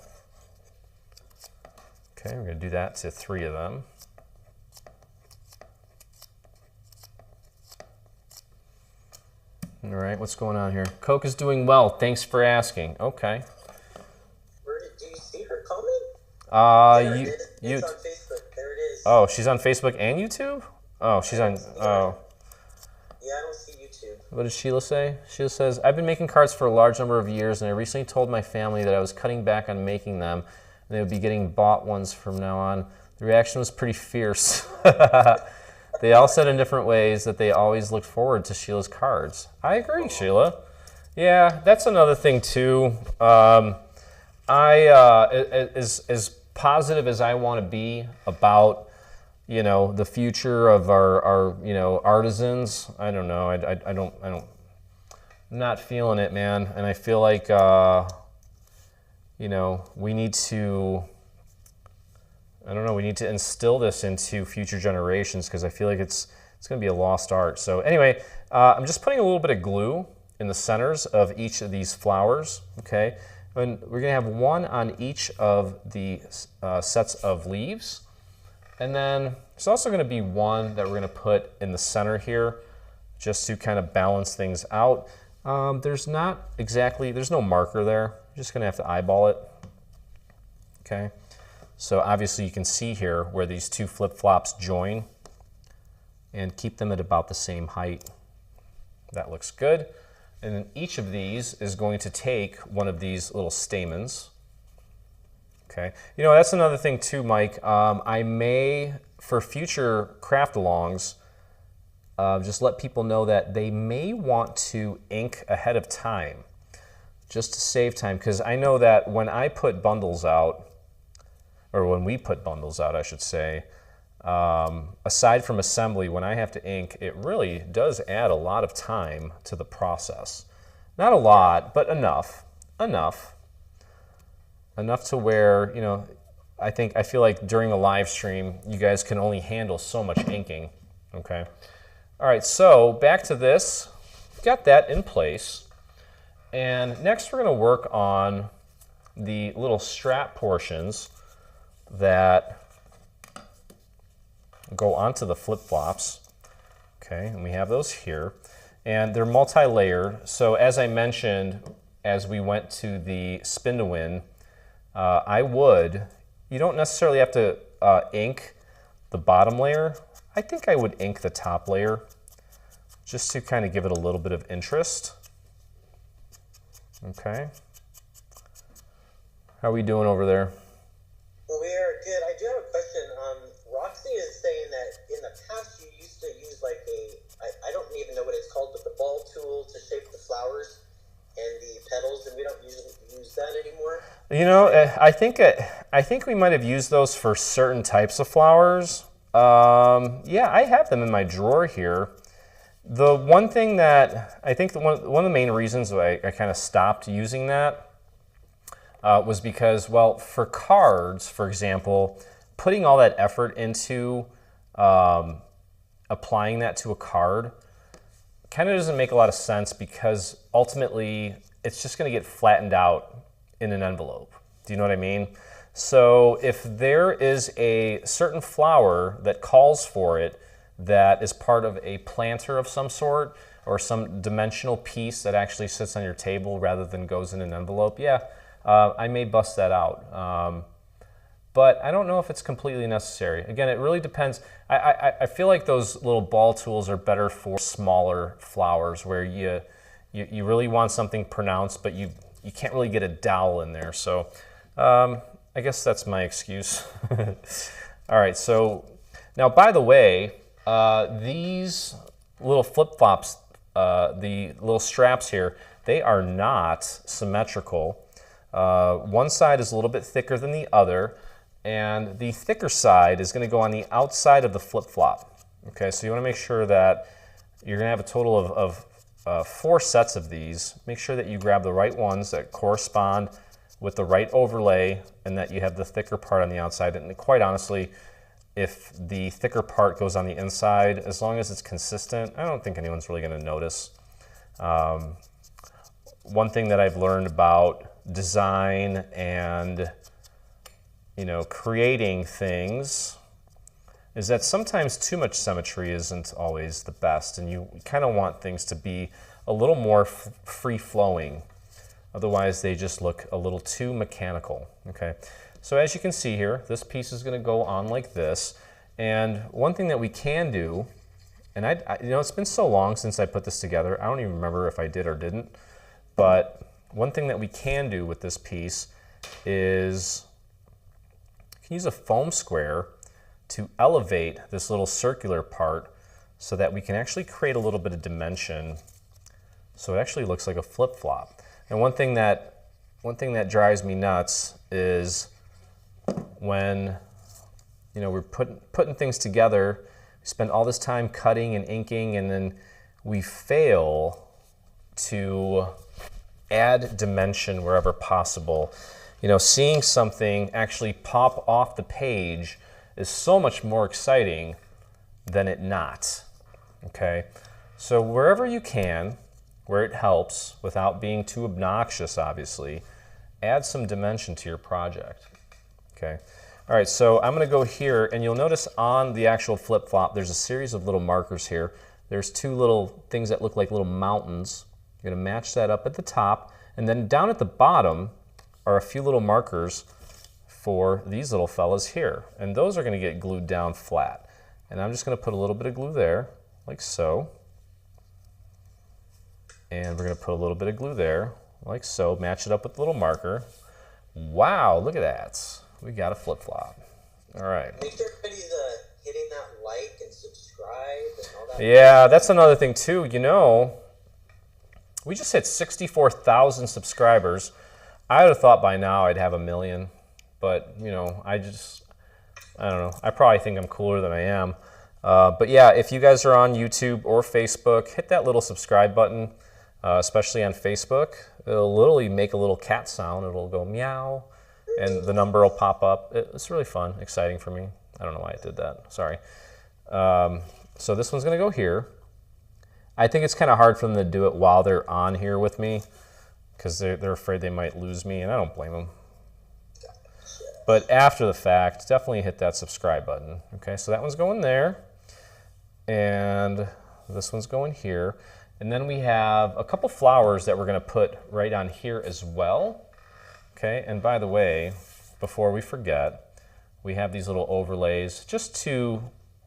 Okay, we're going to do that to 3 of them. All right, what's going on here? Coke is doing well. Thanks for asking. Okay. Do you see her comment? It's on Facebook. There it is. Oh, she's on Facebook and YouTube? Oh, she's on. Oh. Yeah, I don't see YouTube. What does Sheila say? Sheila says, I've been making cards for a large number of years, and I recently told my family that I was cutting back on making them, and they would be getting bought ones from now on. The reaction was pretty fierce. They all said in different ways that they always looked forward to Sheila's cards. I agree, Sheila. Yeah, that's another thing too. As positive as I want to be about, you know, the future of our you know, artisans, I don't know. I'm not feeling it, man. And I feel like, you know, we need to. I don't know, we need to instill this into future generations because I feel like it's going to be a lost art. So anyway, I'm just putting a little bit of glue in the centers of each of these flowers, okay? And we're going to have one on each of the sets of leaves. And then there's also going to be one that we're going to put in the center here just to kind of balance things out. There's no marker there. You're just going to have to eyeball it, okay? So obviously you can see here where these 2 flip-flops join and keep them at about the same height. That looks good. And then each of these is going to take one of these little stamens. Okay. You know, that's another thing too, Mike. I may, for future craft-alongs, just let people know that they may want to ink ahead of time just to save time. Because I know that when I put bundles out, or when we put bundles out, I should say, aside from assembly, when I have to ink, it really does add a lot of time to the process. Not a lot, but enough to where, you know, I feel like during a live stream, you guys can only handle so much inking, okay? All right, so back to this. Got that in place. And next we're gonna work on the little strap portions that go onto the flip-flops, okay, and we have those here, and they're multi-layered. So as I mentioned, as we went to the spin to win, you don't necessarily have to ink the bottom layer. I think I would ink the top layer just to kind of give it a little bit of interest, okay. How are we doing over there? We are good. I do have a question. Roxy is saying that in the past you used to use like I don't even know what it's called, but the ball tool to shape the flowers and the petals, and we don't use that anymore. You know, I think we might have used those for certain types of flowers. Yeah, I have them in my drawer here. The one thing that I think one of the main reasons I kind of stopped using that was because, well, for cards, for example, putting all that effort into applying that to a card kind of doesn't make a lot of sense because ultimately it's just going to get flattened out in an envelope. Do you know what I mean? So if there is a certain flower that calls for it that is part of a planter of some sort or some dimensional piece that actually sits on your table rather than goes in an envelope, yeah, I may bust that out. But I don't know if it's completely necessary. Again, it really depends. I feel like those little ball tools are better for smaller flowers where you really want something pronounced, but you can't really get a dowel in there. So I guess that's my excuse. All right, so now, by the way, these little flip-flops, the little straps here, they are not symmetrical. One side is a little bit thicker than the other, and the thicker side is going to go on the outside of the flip-flop. Okay, so you want to make sure that you're going to have a total of 4 sets of these. Make sure that you grab the right ones that correspond with the right overlay and that you have the thicker part on the outside. And quite honestly, if the thicker part goes on the inside, as long as it's consistent, I don't think anyone's really going to notice. One thing that I've learned about design and, you know, creating things is that sometimes too much symmetry isn't always the best, and you kind of want things to be a little more free-flowing. Otherwise, they just look a little too mechanical, okay? So as you can see here, this piece is going to go on like this. And one thing that we can do, and you know, it's been so long since I put this together, I don't even remember if I did or didn't, but one thing that we can do with this piece is you can use a foam square to elevate this little circular part so that we can actually create a little bit of dimension so it actually looks like a flip-flop. And one thing that drives me nuts is when, you know, we're putting things together, we spend all this time cutting and inking, and then we fail to add dimension wherever possible. You know, seeing something actually pop off the page is so much more exciting than it not, okay? So wherever you can, where it helps, without being too obnoxious, obviously, add some dimension to your project, okay? All right, so I'm gonna go here, and you'll notice on the actual flip-flop, there's a series of little markers here. There's two little things that look like little mountains. You're gonna match that up at the top, and then down at the bottom are a few little markers for these little fellas here, and those are going to get glued down flat. And I'm just going to put a little bit of glue there, like so. And we're going to put a little bit of glue there, like so. Match it up with the little marker. Wow, look at that. We got a flip-flop. All right. Make sure everybody's hitting that like and subscribe and all that. Yeah, that's another thing too. You know, we just hit 64,000 subscribers. I would have thought by now I'd have 1 million. But, you know, I don't know. I probably think I'm cooler than I am. But yeah, if you guys are on YouTube or Facebook, hit that little subscribe button, especially on Facebook. It'll literally make a little cat sound. It'll go meow, and the number will pop up. It's really fun, exciting for me. I don't know why I did that. Sorry. So this one's going to go here. I think it's kind of hard for them to do it while they're on here with me because they're afraid they might lose me, and I don't blame them. But after the fact, definitely hit that subscribe button. Okay, so that one's going there, and this one's going here. And then we have a couple flowers that we're going to put right on here as well. Okay, and by the way, before we forget, we have these little overlays just to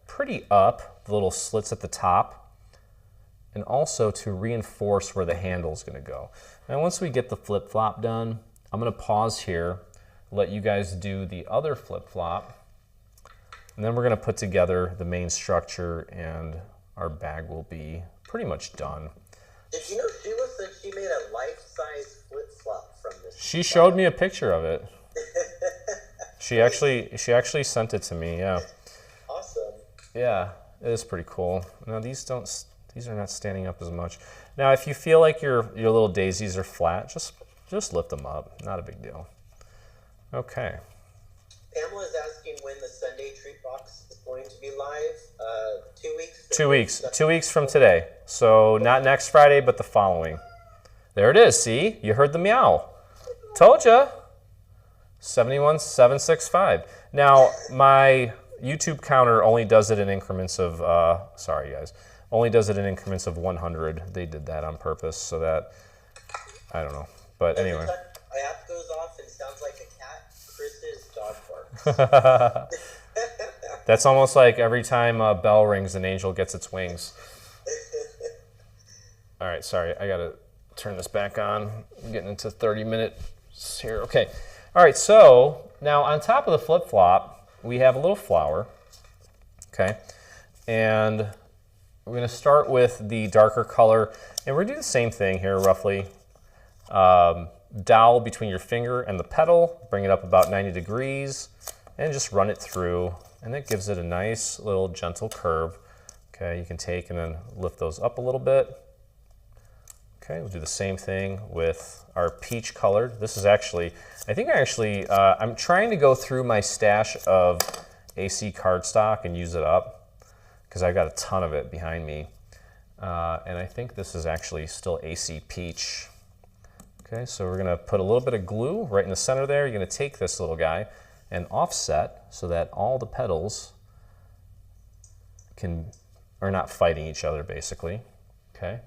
pretty up the little slits at the top, and also to reinforce where the handle is going to go. And once we get the flip-flop done, I'm going to pause here, let you guys do the other flip-flop, and then we're going to put together the main structure, and our bag will be pretty much done. Did you know Sheila said she made a life-size flip-flop from this? She showed me a picture of it. She actually sent it to me. Yeah. Awesome. Yeah, it is pretty cool. Now these are not standing up as much. Now if you feel like your little daisies are flat, just lift them up. Not a big deal. Okay. Pamela is asking when the Sunday treat box is going to be live. 2 weeks. 2 weeks. 2 weeks from today. So not next Friday, but the following. There it is. See, you heard the meow. Told ya. 71,765. Now my YouTube counter only does it in increments of. Sorry guys. Only does it in increments of 100. They did that on purpose so that I don't know. But anyway. My app goes off and sounds like a cat. Chris's dog barks. That's almost like every time a bell rings, an angel gets its wings. All right, sorry, I gotta turn this back on. I'm getting into 30 minutes here. Okay, all right, so now on top of the flip-flop, we have a little flower, okay? And we're gonna start with the darker color, and we're gonna do the same thing here, roughly. Dowel between your finger and the petal, bring it up about 90 degrees, and just run it through, and it gives it a nice little gentle curve. Okay, you can take and then lift those up a little bit. Okay, we'll do the same thing with our peach colored. This is actually, I'm trying to go through my stash of AC cardstock and use it up because I've got a ton of it behind me. And I think this is actually still AC peach. Okay, so we're gonna put a little bit of glue right in the center there. You're gonna take this little guy and offset so that all the petals are not fighting each other, basically. Okay,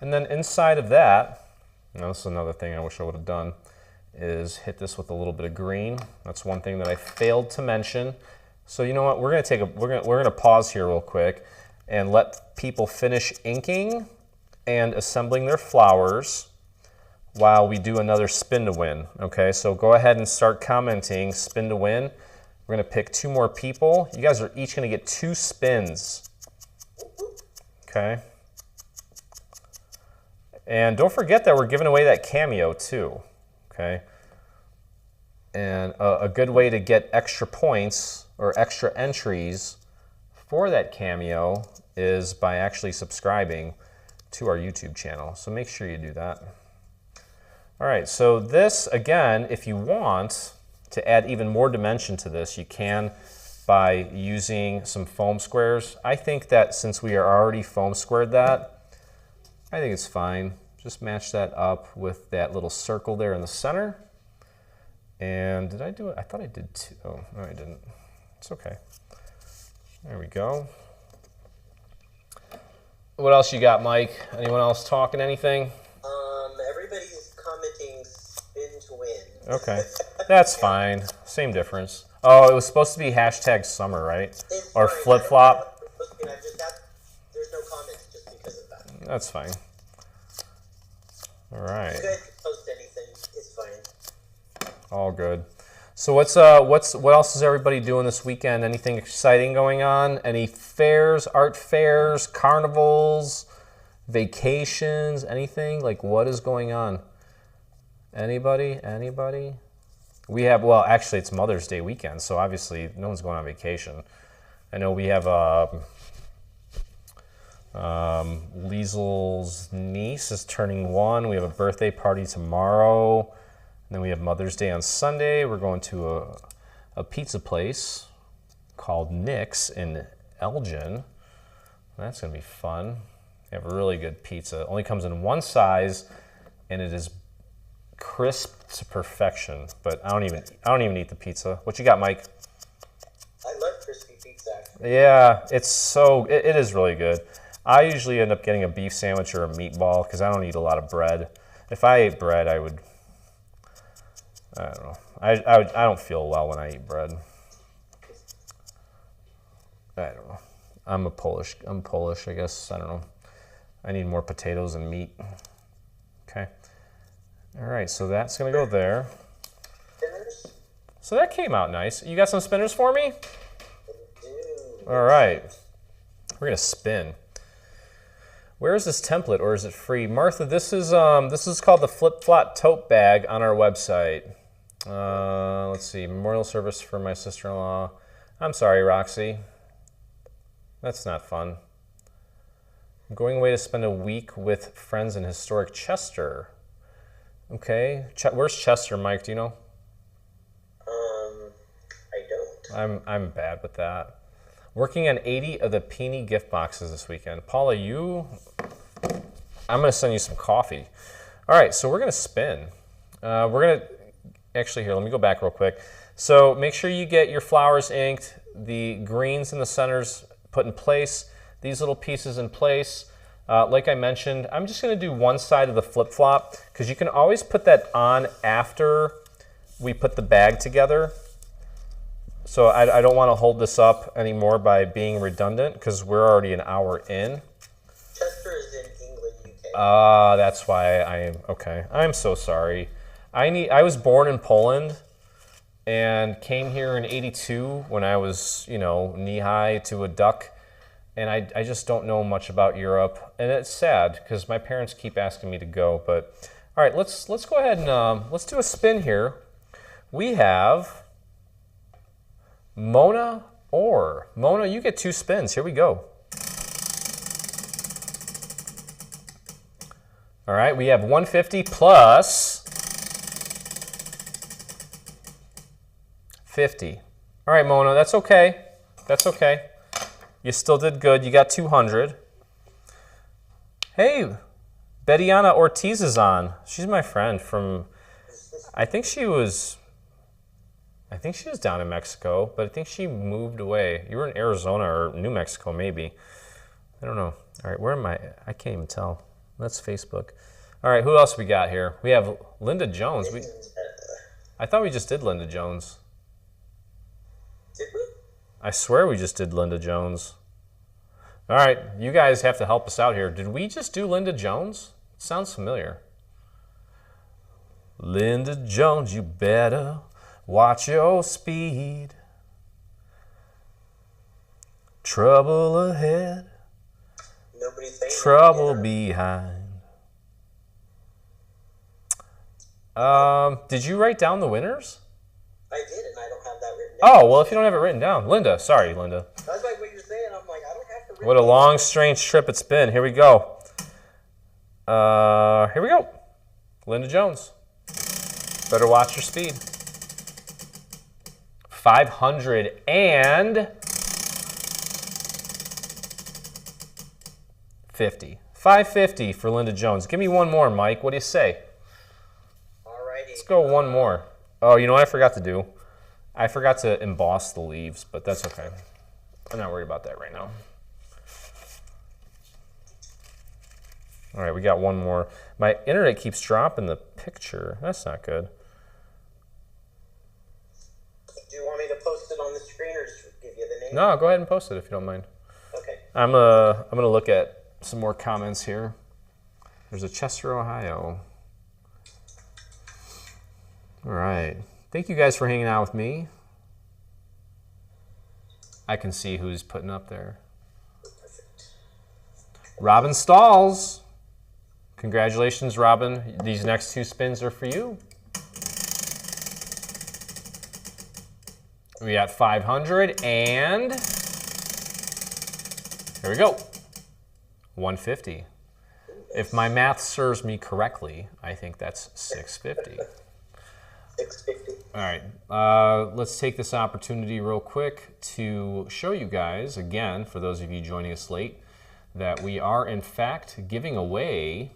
and then inside of that, now this is another thing I wish I would have done, is hit this with a little bit of green. That's one thing that I failed to mention. So you know what? We're gonna pause here real quick and let people finish inking and assembling their flowers while we do another spin to win. Okay, so go ahead and start commenting spin to win. We're gonna pick 2 more people. You guys are each gonna get 2 spins. Okay. And don't forget that we're giving away that cameo too. Okay. And a good way to get extra points or extra entries for that cameo is by actually subscribing to our YouTube channel. So make sure you do that. All right, so this, again, if you want to add even more dimension to this, you can by using some foam squares. I think that since we are already foam squared that, I think it's fine. Just match that up with that little circle there in the center. And did I do it? I thought I did too. Oh, no, I didn't. It's okay. There we go. What else you got, Mike? Anyone else talking anything? Everybody's commenting spin to win. Okay, that's fine. Same difference. Oh, it was supposed to be hashtag summer, right? It's or fine. flip flop. There's no comments just because of that. That's fine. All right. You guys can post anything. It's fine. All good. So what else is everybody doing this weekend? Anything exciting going on? Any fairs, art fairs, carnivals, vacations, anything? Like what is going on? Anybody? Anybody? We have, well, actually it's Mother's Day weekend, so obviously no one's going on vacation. I know we have Liesel's niece is turning 1. We have a birthday party tomorrow. And then we have Mother's Day on Sunday. We're going to a pizza place called Nick's in Elgin. That's going to be fun. They have really good pizza. It only comes in one size, and it is crisp to perfection. But I don't even eat the pizza. What you got, Mike? I love crispy pizza. Yeah, it is really good. I usually end up getting a beef sandwich or a meatball because I don't eat a lot of bread. If I ate bread, I don't know. I don't feel well when I eat bread. I don't know. I'm Polish, I guess. I don't know. I need more potatoes and meat. Okay. All right, so that's going to go there. Spinners? So that came out nice. You got some spinners for me? I do. All right. We're going to spin. Where is this template, or is it free? Martha, this is called the Flip Flop Tote bag on our website. Let's see, memorial service for my sister-in-law. I'm sorry, Roxy. That's not fun. I'm going away to spend a week with friends in historic Chester. Okay, where's Chester, Mike? Do you know? I don't. I'm bad with that. Working on 80 of the Peony gift boxes this weekend. Paula, I'm going to send you some coffee. All right, so we're going to spin. Actually, here, let me go back real quick. So make sure you get your flowers inked, the greens in the centers put in place, these little pieces in place. Like I mentioned, I'm just going to do one side of the flip-flop because you can always put that on after we put the bag together. So I don't want to hold this up anymore by being redundant because we're already an hour in. Chester is in England, UK. That's why I am, okay. I'm so sorry. I was born in Poland and came here in '82 when I was, knee-high to a duck. And I just don't know much about Europe. And it's sad because my parents keep asking me to go. But all right, let's go ahead and let's do a spin here. We have Mona or. Mona, you get 2 spins. Here we go. All right, we have 150 plus 50. All right, Mona, that's okay. That's okay. You still did good. You got 200. Hey, Bettiana Ortiz is on. She's my friend from, I think she was down in Mexico, but I think she moved away. You were in Arizona or New Mexico, maybe. I don't know. All right, where am I? I can't even tell. That's Facebook. All right, who else we got here? We have Linda Jones. I thought we just did Linda Jones. Did we? I swear we just did Linda Jones. All right, you guys have to help us out here. Did we just do Linda Jones? Sounds familiar. Linda Jones, you better watch your speed. Trouble ahead, trouble behind. Did you write down the winners? I did, and I don't have that written down. Oh, well, if you don't have it written down. Linda, sorry, Linda. That's like what you're saying. I'm like, I don't have to. What a long, strange trip it's been. Here we go. Here we go. Linda Jones. Better watch your speed. 550. 550 for Linda Jones. Give me one more, Mike. What do you say? Alrighty. Let's go one more. Oh, you know what I forgot to do? I forgot to emboss the leaves, but that's okay. I'm not worried about that right now. All right, we got one more. My internet keeps dropping the picture. That's not good. Do you want me to post it on the screen or just give you the name? No, go ahead and post it if you don't mind. Okay. I'm gonna look at some more comments here. There's a Chester, Ohio. All right. Thank you guys for hanging out with me. I can see who's putting up there. Perfect. Robin Stalls. Congratulations, Robin. These next two spins are for you. We got 500 and here we go. 150. If my math serves me correctly, I think that's 650. 650. All right, let's take this opportunity real quick to show you guys, again, for those of you joining us late, that we are in fact giving away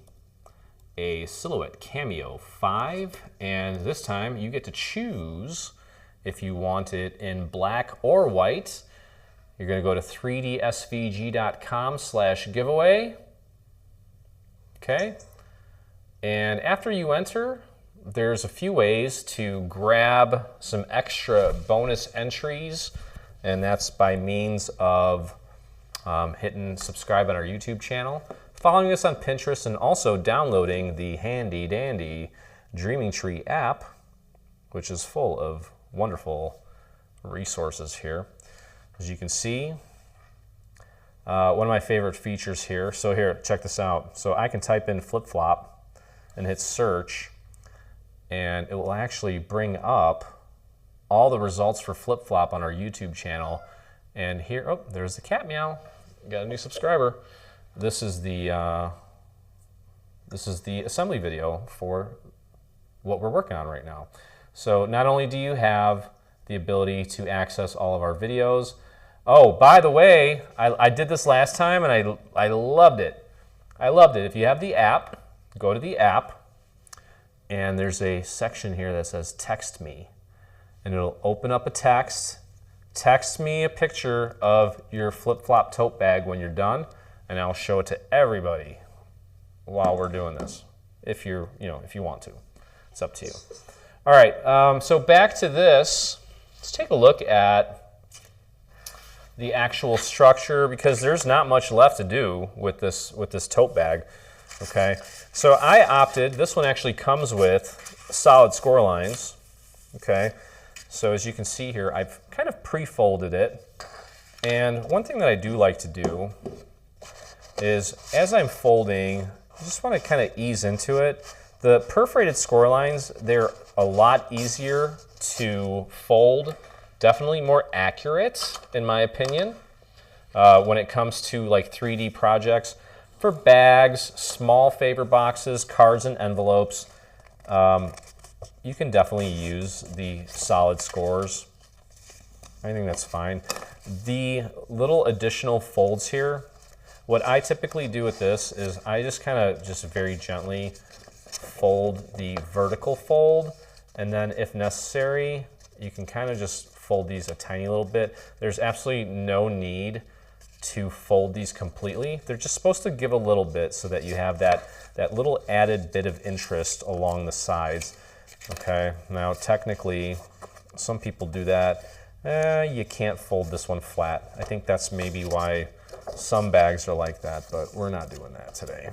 a Silhouette Cameo 5, and this time you get to choose if you want it in black or white. You're gonna go to 3dsvg.com/giveaway, okay? And after you enter, there's a few ways to grab some extra bonus entries, and that's by means of hitting subscribe on our YouTube channel, following us on Pinterest, and also downloading the handy dandy Dreaming Tree app, which is full of wonderful resources here. As you can see, one of my favorite features here. So here, check this out. So I can type in Flip Flop and hit search, and it will actually bring up all the results for Flip Flop on our YouTube channel. And here, oh, there's the cat meow. Got a new subscriber. This is the assembly video for what we're working on right now. So not only do you have the ability to access all of our videos. Oh, by the way, I did this last time and I loved it. I loved it. If you have the app, go to the app, and there's a section here that says text me, and it'll open up a text. Text me a picture of your Flip Flop tote bag when you're done, and I'll show it to everybody while we're doing this. If you want to, it's up to you. All right, so back to this. Let's take a look at the actual structure, because there's not much left to do with this tote bag. Okay, so I opted. This one actually comes with solid score lines. Okay, so as you can see here, I've kind of pre-folded it. And one thing that I do like to do is, as I'm folding, I just want to kind of ease into it. The perforated score lines, they're a lot easier to fold, definitely more accurate in my opinion when it comes to like 3D projects. for bags, small favor boxes, cards, and envelopes. You can definitely use the solid scores. I think that's fine. The little additional folds here, what I typically do with this is I just kind of just very gently fold the vertical fold, and then if necessary, you can kind of just fold these a tiny little bit. There's absolutely no need to fold these completely. They're just supposed to give a little bit so that you have that little added bit of interest along the sides. Okay, now technically, some people do that. You can't fold this one flat. I think that's maybe why some bags are like that, but we're not doing that today.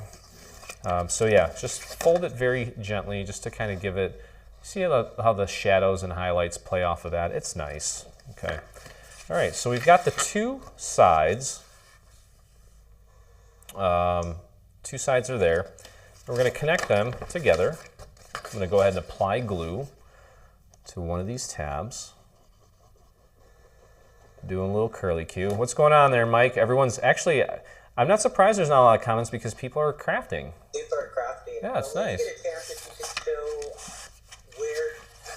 So yeah, just fold it very gently just to kind of give it, see how the shadows and highlights play off of that. It's nice. Okay. All right, so we've got the two sides. Two sides are there. We're going to connect them together. I'm going to go ahead and apply glue to one of these tabs. Doing a little curly Q. What's going on there, Mike? Everyone's actually, I'm not surprised there's not a lot of comments because people are crafting. People are crafting. Yeah, it's nice. Get a chance if you could show where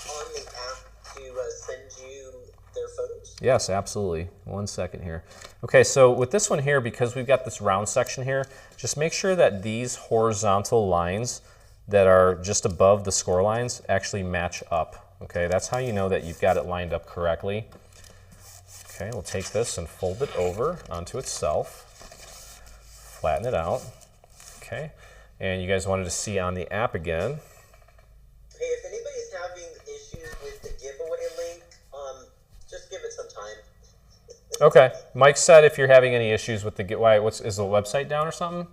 on the app to send you their photos. Yes, absolutely. 1 second here. Okay, so with this one here, because we've got this round section here, just make sure that these horizontal lines that are just above the score lines actually match up. Okay, that's how you know that you've got it lined up correctly. Okay, we'll take this and fold it over onto itself, flatten it out. Okay, and you guys wanted to see on the app again. Hey, if anybody's having issues with the giveaway link, just give it some time. Okay, Mike said if you're having any issues with the giveaway, is the website down or something?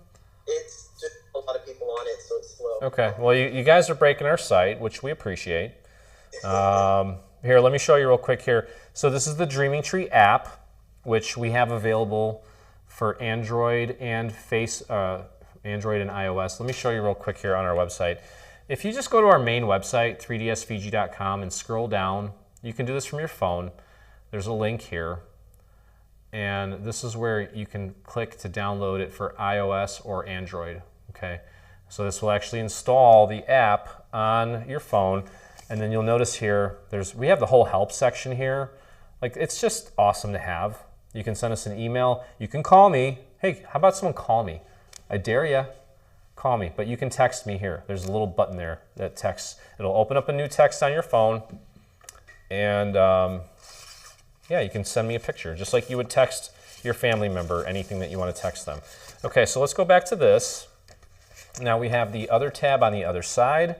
It's just a lot of people on it, so it's slow. Okay, well you guys are breaking our site, which we appreciate. Here, let me show you real quick here. So this is the Dreaming Tree app, which we have available for Android and Android and iOS. Let me show you real quick here on our website. If you just go to our main website, 3dsfiji.com, and scroll down, you can do this from your phone. There's a link here, and this is where you can click to download it for iOS or Android. Okay, so this will actually install the app on your phone. And then you'll notice here, we have the whole help section here. Like, it's just awesome to have. You can send us an email. You can call me. Hey, how about someone call me? I dare ya. Call me. But you can text me here. There's a little button there that texts. It'll open up a new text on your phone. And yeah, you can send me a picture, just like you would text your family member anything that you want to text them. Okay, so let's go back to this. Now we have the other tab on the other side.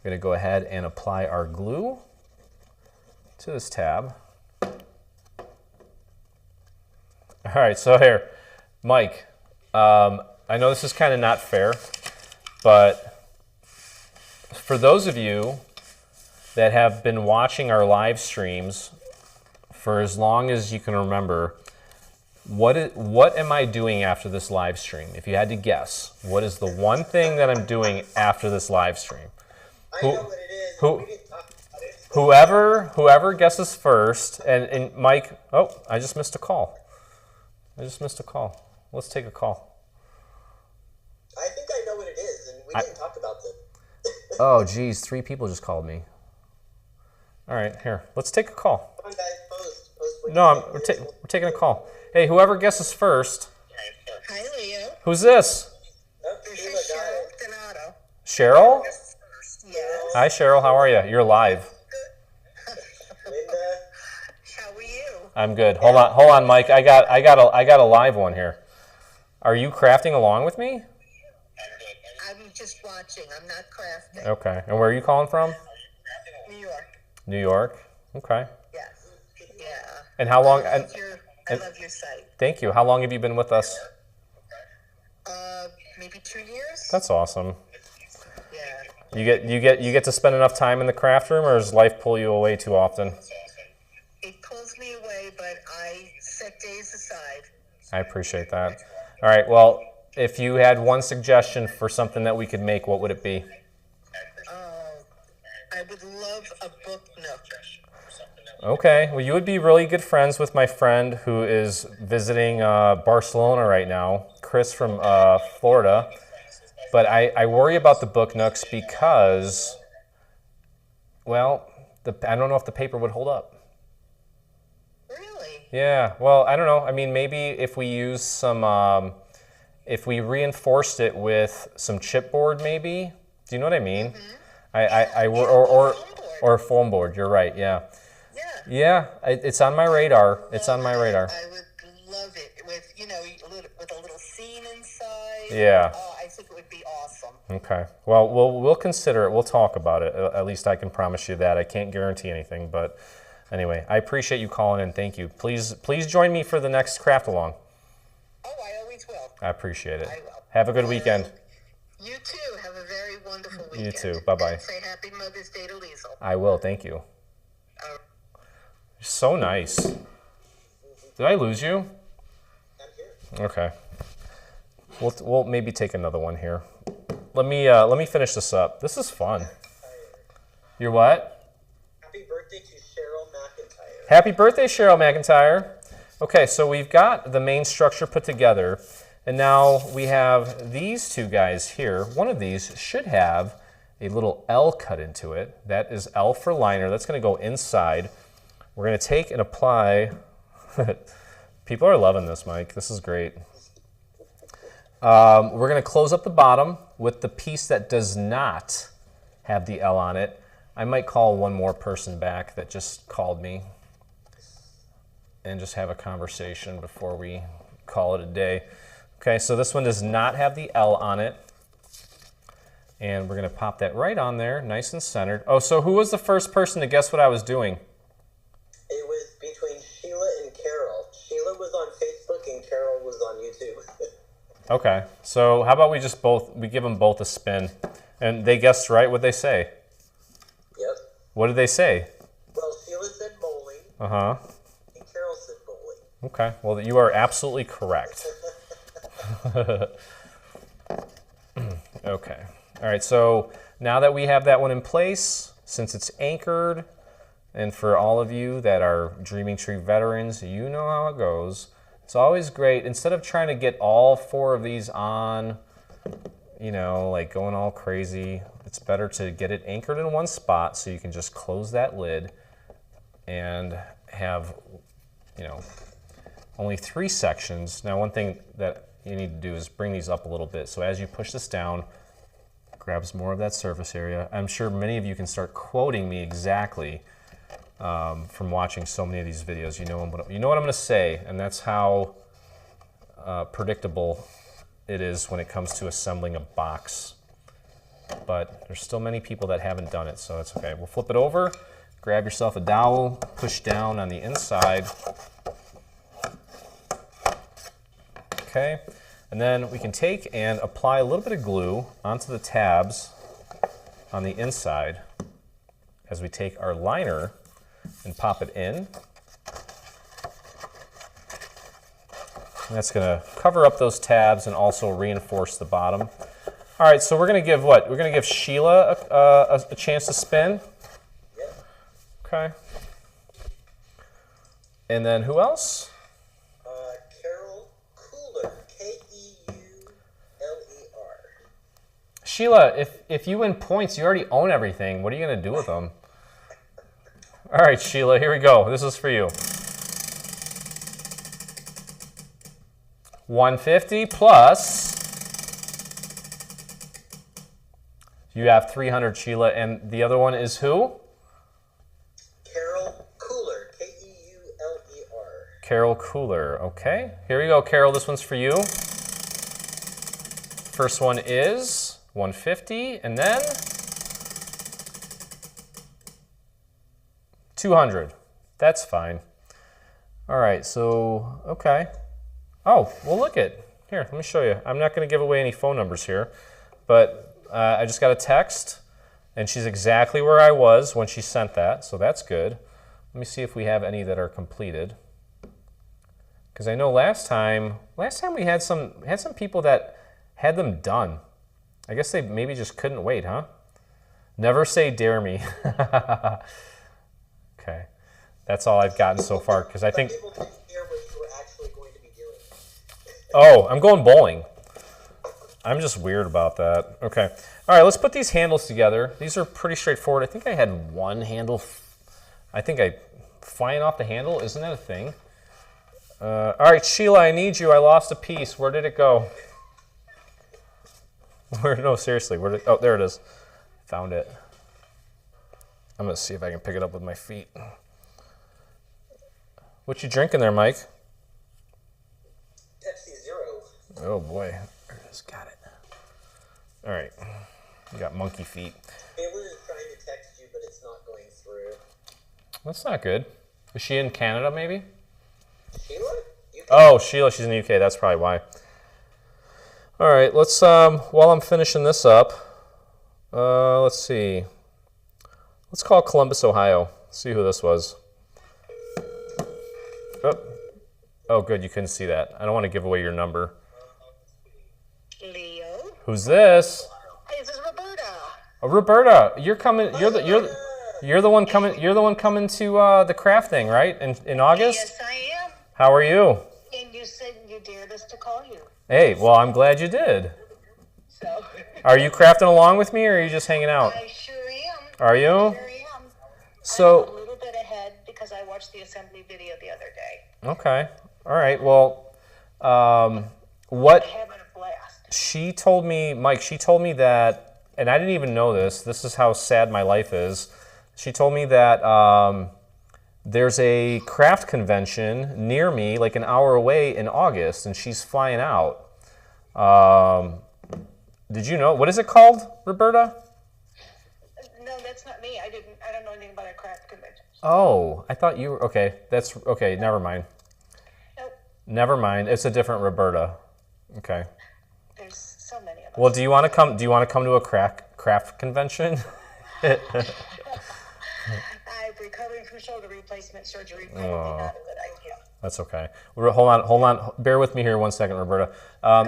We're going to go ahead and apply our glue to this tab. All right, so here, Mike, I know this is kind of not fair, but for those of you that have been watching our live streams for as long as you can remember, what am I doing after this live stream? If you had to guess, what is the one thing that I'm doing after this live stream? I know what it is. Whoever guesses first, and Mike, oh, I just missed a call. Let's take a call. I think I know what it is, and we didn't talk about this. Oh, geez, 3 people just called me. All right, here, let's take a call. Come on, guys, post what No, we're taking a call. Hey, whoever guesses first. Hi, Leo. Who's this? This is Cheryl Donato. Cheryl? Yes. Hi, Cheryl. How are you? You're live. Linda. How are you? I'm good. Hold on, Mike. I got a live one here. Are you crafting along with me? I'm just watching. I'm not crafting. Okay. And where are you calling from? New York. New York. Okay. Yes. Yeah. And how long? I love your site. Thank you. How long have you been with us? Maybe 2 years. That's awesome. Yeah. You get to spend enough time in the craft room, or does life pull you away too often? It pulls me away, but I set days aside. I appreciate that. All right. Well, if you had one suggestion for something that we could make, what would it be? I would love a book nook. Okay, well, you would be really good friends with my friend who is visiting Barcelona right now, Chris from Florida. But I worry about the book nooks because, well, I don't know if the paper would hold up. Really? Yeah, well, I don't know. I mean, maybe if we use some, if we reinforced it with some chipboard, maybe. Do you know what I mean? Or foam board. You're right. Yeah. Yeah, it's on my radar. It's on my radar. I would love it with, you know, with a little scene inside. Yeah. Oh, I think it would be awesome. Okay. Well, we'll consider it. We'll talk about it. At least I can promise you that. I can't guarantee anything, but anyway, I appreciate you calling in. Thank you. Please join me for the next craft along. Oh, I always will. I appreciate it. I will. Have a good weekend. You too. Have a very wonderful weekend. You too. Bye-bye. And say Happy Mother's Day to Liesl. I will. Thank you. Uh, So nice. Did I lose you? I'm here. Okay. We'll maybe take another one here. Let me finish this up. This is fun. You're what? Happy birthday to Cheryl McIntyre. Happy birthday, Cheryl McIntyre. Okay, so we've got the main structure put together, and now we have these two guys here. One of these should have a little L cut into it. That is L for liner. That's going to go inside. We're going to take and apply. People are loving this, Mike. This is great. We're going to close up the bottom with the piece that does not have the L on it. I might call one more person back that just called me and just have a conversation before we call it a day. Okay, so this one does not have the L on it. And we're going to pop that right on there, nice and centered. Oh, so who was the first person to guess what I was doing? It was between Sheila and Carol. Sheila was on Facebook and Carol was on YouTube. Okay, so how about we give them both a spin, and they guessed right. What'd they say? Yep. What did they say? Well, Sheila said bowling. Uh-huh. And Carol said bowling. Okay, well, you are absolutely correct. Okay, all right, so now that we have that one in place, since it's anchored, and for all of you that are Dreaming Tree veterans, you know how it goes. It's always great, instead of trying to get all four of these on, you know, like going all crazy, it's better to get it anchored in one spot so you can just close that lid and have, you know, only 3 sections. Now, one thing that you need to do is bring these up a little bit. So as you push this down, grabs more of that surface area. I'm sure many of you can start quoting me exactly from watching so many of these videos. You know what I'm going to say, and that's how predictable it is when it comes to assembling a box. But there's still many people that haven't done it, so it's okay. We'll flip it over, grab yourself a dowel, push down on the inside. Okay, and then we can take and apply a little bit of glue onto the tabs on the inside as we take our liner and pop it in. And that's going to cover up those tabs and also reinforce the bottom. All right, so we're going to give what? We're going to give Sheila a chance to spin. Yep. Okay. And then who else? Carol Cooler. K-E-U-L-E-R. Sheila, if you win points, you already own everything. What are you going to do with them? All right, Sheila, here we go. This is for you. 150 plus. You have 300, Sheila, and the other one is who? Carol Cooler. K-E-U-L-E-R. Carol Cooler. Okay, here we go, Carol. This one's for you. First one is 150, and then 200. That's fine. All right, so, okay. Oh, well, look it. Here, let me show you. I'm not going to give away any phone numbers here, but I just got a text, and she's exactly where I was when she sent that, so that's good. Let me see if we have any that are completed. Because I know last time we had some people that had them done. I guess they maybe just couldn't wait, huh? Never say dare me. Okay, That's all I've gotten so far, because I think... People didn't hear what you were actually going to be doing. Oh, I'm going bowling. I'm just weird about that. Okay. All right, let's put these handles together. These are pretty straightforward. I think I had one handle. I think I... Flying off the handle? Isn't that a thing? All right, Sheila, I need you. I lost a piece. Where did it go? Where? No, seriously. Where did? Oh, there it is. Found it. I'm gonna see if I can pick it up with my feet. What you drinking there, Mike? Pepsi Zero. Oh boy, there it is. Got it. All right. You got monkey feet. Taylor is trying to text you, but it's not going through. That's not good. Is she in Canada, maybe? Sheila? Oh, Sheila, she's in the UK. That's probably why. All right, let's, while I'm finishing this up, let's see. Let's call Columbus, Ohio. See who this was. Oh, good, you couldn't see that. I don't want to give away your number. Leo. Who's this? Hey, this is Roberta. Oh, Roberta, you're coming. You're the one coming. You're the one coming to the craft thing, right? In August. Yes, I am. How are you? And you said you dared us to call you. Hey, well, I'm glad you did. So. Are you crafting along with me, or are you just hanging out? I sure am. Are you? I sure am. So. I'm a little bit ahead because I watched the assembly video the other day. Okay. All right. Well, what I'm having a blast. she told me, Mike, she told me that, and I didn't even know this. This is how sad my life is. She told me that there's a craft convention near me, like an hour away in August, and she's flying out. Did you know? What is it called, Roberta? No, that's not me. I don't know anything about a craft convention. Oh, I thought you were, okay. That's, okay, never mind. Nope. Never mind. It's a different Roberta. Okay. There's so many of us. Well, do you want to come to a craft convention? I'm recovering from shoulder replacement surgery. Probably not a good idea. That's okay. Hold on. Bear with me here 1 second, Roberta.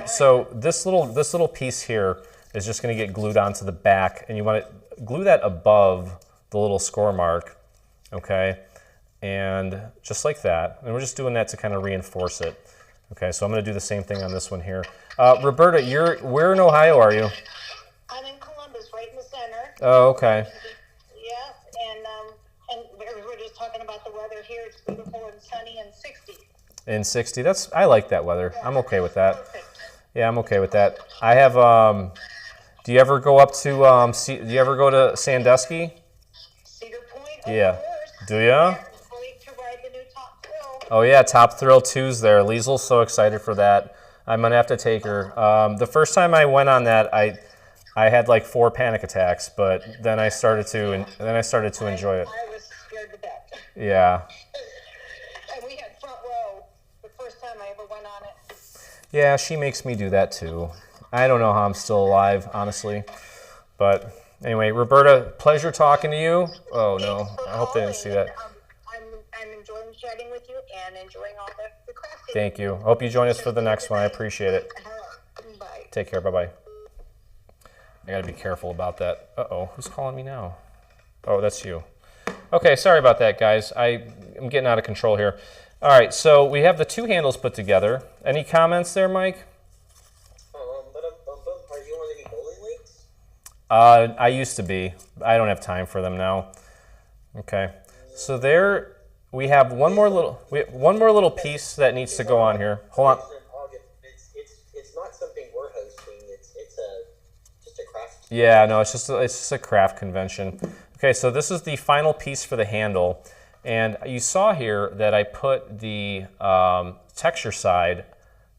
So this little piece here is just going to get glued onto the back, and you want to glue that above the little score mark, okay? And just like that. And we're just doing that to kind of reinforce it. Okay, so I'm going to do the same thing on this one here. Roberta, where in Ohio are you? I'm in Columbus, right in the center. Oh, okay. Yeah, and we're just talking about the weather here. It's beautiful and sunny and 60. In 60. I like that weather. I'm okay with that. Perfect. Yeah, I'm okay with that. I have. Do you ever go up to? Do you ever go to Sandusky? Cedar Point. Yeah. Of course. Do ya? Can't wait to ride the new Top Thrill. Oh yeah, Top Thrill 2's there. Liesel's so excited for that. I'm gonna have to take her. The first time I went on that, I had like 4 panic attacks, but then I started to enjoy it. I was scared to death. Yeah. And we had front row the first time I ever went on it. Yeah, she makes me do that too. I don't know how I'm still alive, honestly. But anyway, Roberta, pleasure talking to you. Oh no, I hope they didn't see that. I'm enjoying chatting with you and enjoying all the crafting. Thank you. Hope you join us for the next one. I appreciate it. Bye. Take care. Bye-bye. I gotta be careful about that. Uh-oh, who's calling me now? Oh, that's you. Okay, sorry about that, guys. I'm getting out of control here. All right, so we have the 2 handles put together. Any comments there, Mike? Are you on any bowling leagues? I used to be. I don't have time for them now. Okay, so there we have one more little piece that needs to go on here. Hold on. It's not something we're hosting. It's just a craft. Yeah, no, it's just a craft convention. Okay, so this is the final piece for the handle, and you saw here that I put the texture side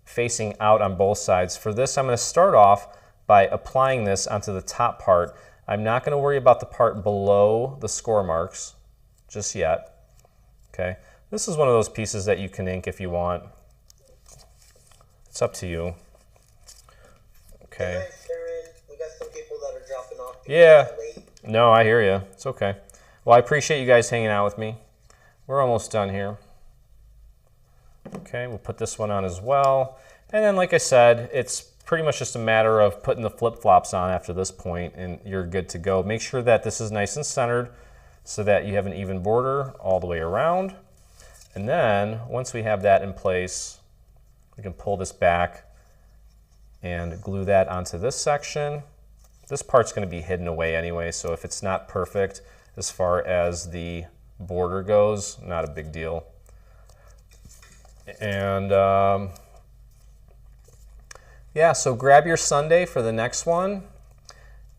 facing out on both sides. For this, I'm going to start off by applying this onto the top part. I'm not going to worry about the part below the score marks just yet. Okay, this is one of those pieces that you can ink if you want. It's up to you. Okay. Hey, Karen, we got some people that are dropping off. Yeah. No, I hear you. It's okay. Well, I appreciate you guys hanging out with me. We're almost done here. Okay, we'll put this one on as well. And then, like I said, it's pretty much just a matter of putting the flip-flops on after this point, and you're good to go. Make sure that this is nice and centered so that you have an even border all the way around. And then once we have that in place, we can pull this back and glue that onto this section. This part's going to be hidden away anyway, so if it's not perfect as far as the border goes, not a big deal. And yeah, so grab your sundae for the next one.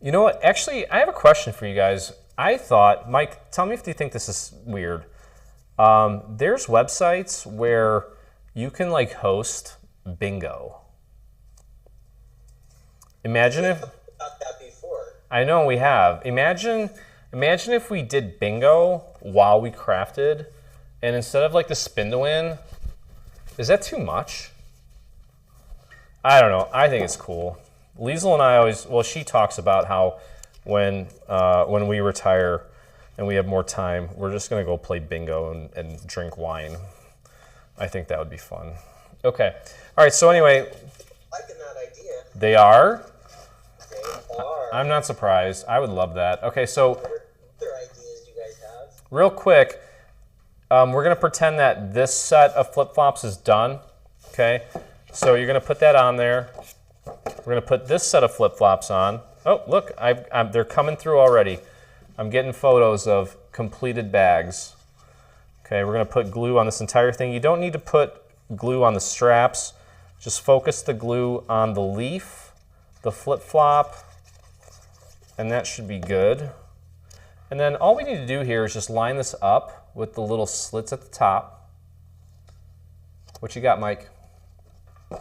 You know what? Actually, I have a question for you guys. I thought, Mike, tell me if you think this is weird. There's websites where you can like host bingo. Imagine if About that before. I know we have. Imagine if we did bingo while we crafted, and instead of like the spin to win, is that too much? I don't know. I think it's cool. Liesl and I always, well, she talks about how when we retire and we have more time, we're just gonna go play bingo and drink wine. I think that would be fun. Okay. All right. So anyway, Liking that idea. they are. They are. I'm not surprised. I would love that. Okay. So What other ideas do you guys have? real quick, we're gonna pretend that this set of flip-flops is done. Okay. So you're gonna put that on there. We're gonna put this set of flip-flops on. Oh, look, they're coming through already. I'm getting photos of completed bags. Okay, we're gonna put glue on this entire thing. You don't need to put glue on the straps. Just focus the glue on the leaf, the flip-flop, and that should be good. And then all we need to do here is just line this up with the little slits at the top. What you got, Mike? I'm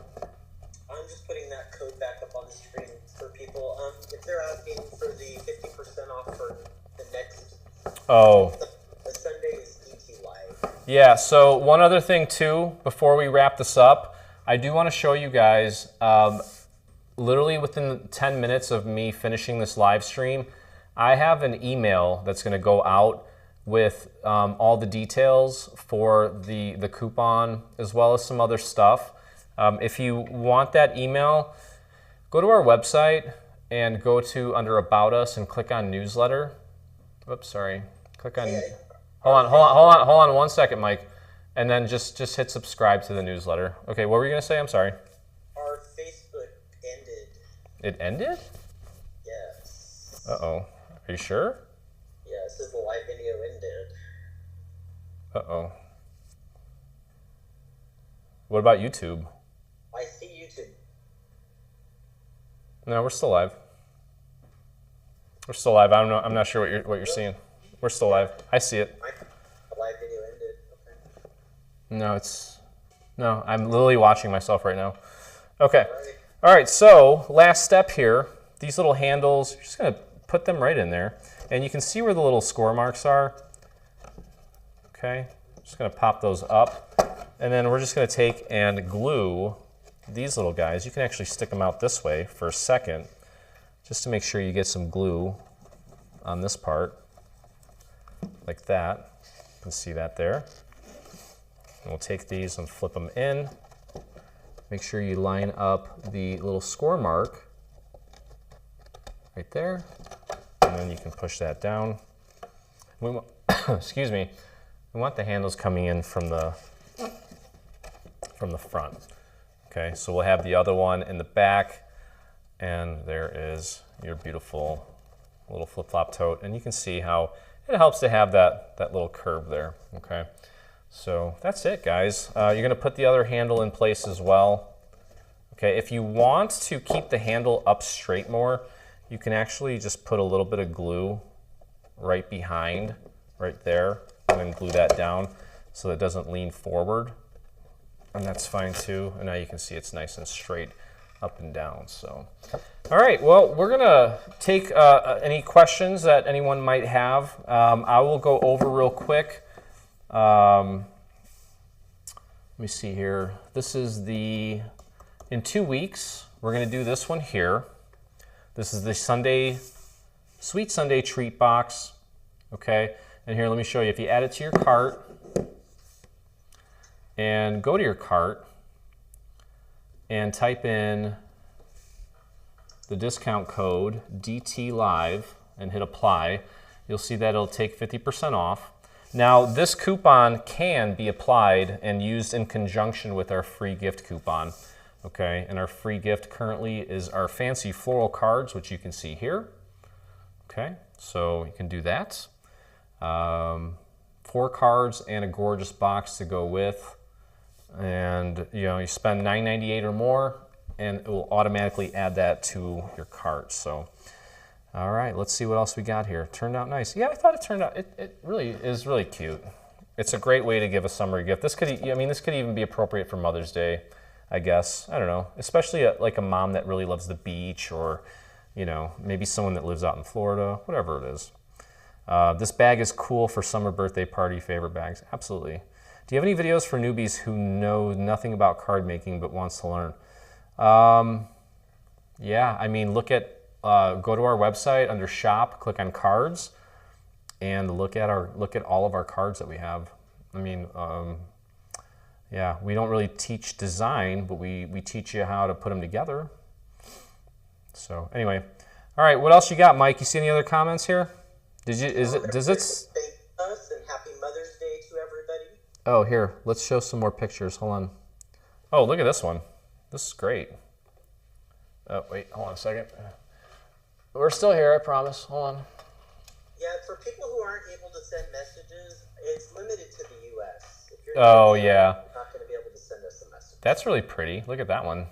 just putting that code back up on the screen for people. If they're asking for the 50% off for the next, Oh. the Sunday is ET Live. Yeah, so one other thing too, before we wrap this up, I do want to show you guys, literally within 10 minutes of me finishing this live stream, I have an email that's going to go out with all the details for the coupon as well as some other stuff. If you want that email, go to our website and go to under About Us and click on Newsletter. Oops, sorry. Click on. Hold on 1 second, Mike, and then just hit subscribe to the newsletter. Okay, what were you gonna say? I'm sorry. Our Facebook ended. It ended? Yes. Uh-oh. Are you sure? Yeah, it says the live video ended. Uh-oh. What about YouTube? I see YouTube. No, we're still live. We're still live. I don't know. I'm not sure what you're seeing. We're still live. I see it. The live video ended. Okay. No, I'm literally watching myself right now. Okay. All right, so last step here. These little handles, you're just gonna put them right in there. And you can see where the little score marks are. Okay, just gonna pop those up. And then we're just gonna take and glue these little guys. You can actually stick them out this way for a second, just to make sure you get some glue on this part, like that. You can see that there. And we'll take these and flip them in. Make sure you line up the little score mark right there, and then you can push that down. Excuse me. We want the handles coming in from the front. Okay, so we'll have the other one in the back, and there is your beautiful little flip-flop tote. And you can see how it helps to have that little curve there. Okay, so that's it, guys. You're gonna put the other handle in place as well. Okay, if you want to keep the handle up straight more, you can actually just put a little bit of glue right behind, right there, and then glue that down so that it doesn't lean forward. And that's fine too. And now you can see it's nice and straight up and down. So, all right, well, we're gonna take any questions that anyone might have. I will go over real quick. Let me see here. This is in 2 weeks, we're gonna do this one here. This is the Sweet Sunday Treat Box, okay? And here, let me show you. If you add it to your cart, and go to your cart and type in the discount code DT Live and hit apply, you'll see that it'll take 50% off. Now, this coupon can be applied and used in conjunction with our free gift coupon. Okay, and our free gift currently is our fancy floral cards, which you can see here. Okay, so you can do that. 4 cards and a gorgeous box to go with. And you spend $9.98 or more, and it will automatically add that to your cart. So, all right, let's see what else we got here. Turned out nice. Yeah, I thought it turned out. It really is really cute. It's a great way to give a summer gift. This could even be appropriate for Mother's Day, I guess. I don't know, especially like a mom that really loves the beach, or maybe someone that lives out in Florida, whatever it is. This bag is cool for summer birthday party favorite bags. Absolutely. Do you have any videos for newbies who know nothing about card making but wants to learn? Yeah, I mean, go to our website under shop, click on cards, and look at all of our cards that we have. I mean, yeah, we don't really teach design, but we teach you how to put them together. So anyway, all right, what else you got, Mike? You see any other comments here? Does it? Thank us, and happy Mother's Day to everybody. Oh, here, let's show some more pictures. Hold on. Oh, look at this one. This is great. Oh, wait, hold on a second. We're still here, I promise. Hold on. Yeah, for people who aren't able to send messages, it's limited to the U.S. If you're Oh, yeah. yeah. You're not going to be able to send us a message. That's really pretty. Look at that one.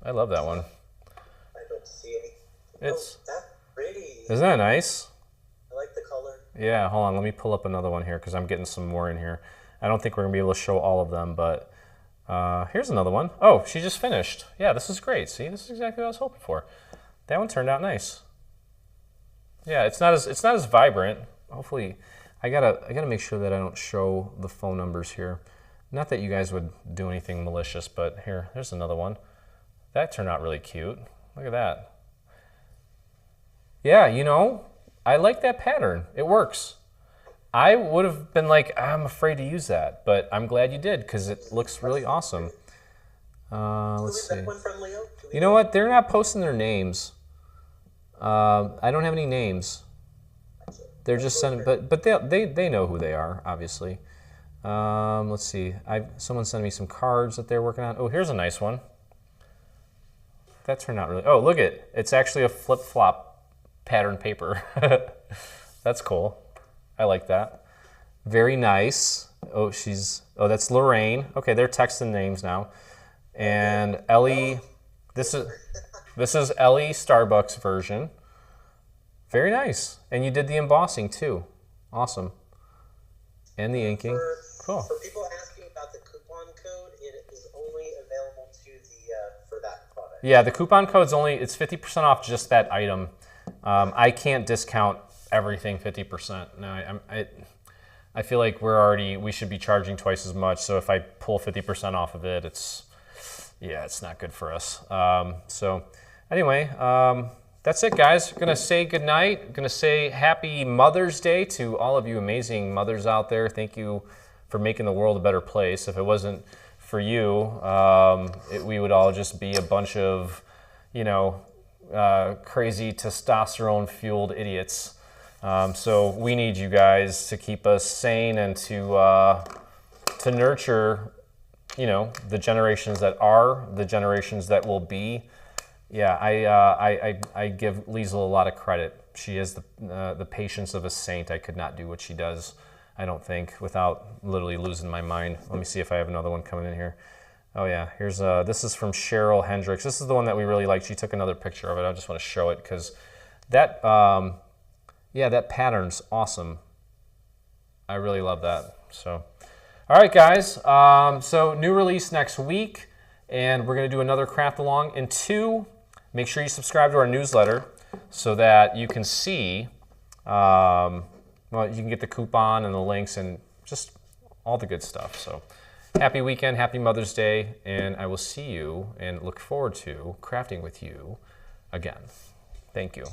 I love that one. I don't see any. It's That's pretty. Isn't that nice? I like the color. Yeah, hold on. Let me pull up another one here because I'm getting some more in here. I don't think we're going to be able to show all of them, but here's another one. Oh, she just finished. Yeah, this is great. See, this is exactly what I was hoping for. That one turned out nice. Yeah, it's not as vibrant. Hopefully, I gotta make sure that I don't show the phone numbers here. Not that you guys would do anything malicious, but there's another one. That turned out really cute. Look at that. Yeah, I like that pattern. It works. I would have been like, I'm afraid to use that, but I'm glad you did because it looks really awesome. Let's see. That one from Leo? You know what? They're not posting their names. I don't have any names. They're just sending, but they know who they are, obviously. Let's see. Someone sent me some cards that they're working on. Oh, here's a nice one. That turned out really. Oh, look it's actually a flip flop pattern paper. That's cool. I like that. Very nice. Oh, that's Lorraine. Okay, they're texting names now. And Ellie, this is Ellie Starbucks version. Very nice. And you did the embossing too. Awesome. And the inking. Cool. For people asking about the coupon code, it is only available for that product. Yeah, the coupon code's it's 50% off just that item. I can't discount everything 50%. No, I feel like we should be charging twice as much. So if I pull 50% off of it, it's not good for us. So anyway, that's it, guys. Gonna say goodnight. Gonna say happy Mother's Day to all of you amazing mothers out there. Thank you for making the world a better place. If it wasn't for you, we would all just be a bunch of, crazy testosterone-fueled idiots. So we need you guys to keep us sane and to nurture, the generations that are, the generations that will be. Yeah, I give Liesl a lot of credit. She has the patience of a saint. I could not do what she does, I don't think, without literally losing my mind. Let me see if I have another one coming in here. Oh yeah, this is from Cheryl Hendricks. This is the one that we really like. She took another picture of it. I just want to show it because that, that pattern's awesome. I really love that. So, all right, guys. So new release next week, and we're gonna do another craft along. And 2, make sure you subscribe to our newsletter so that you can see, you can get the coupon and the links and just all the good stuff. So happy weekend, happy Mother's Day, and I will see you and look forward to crafting with you again. Thank you.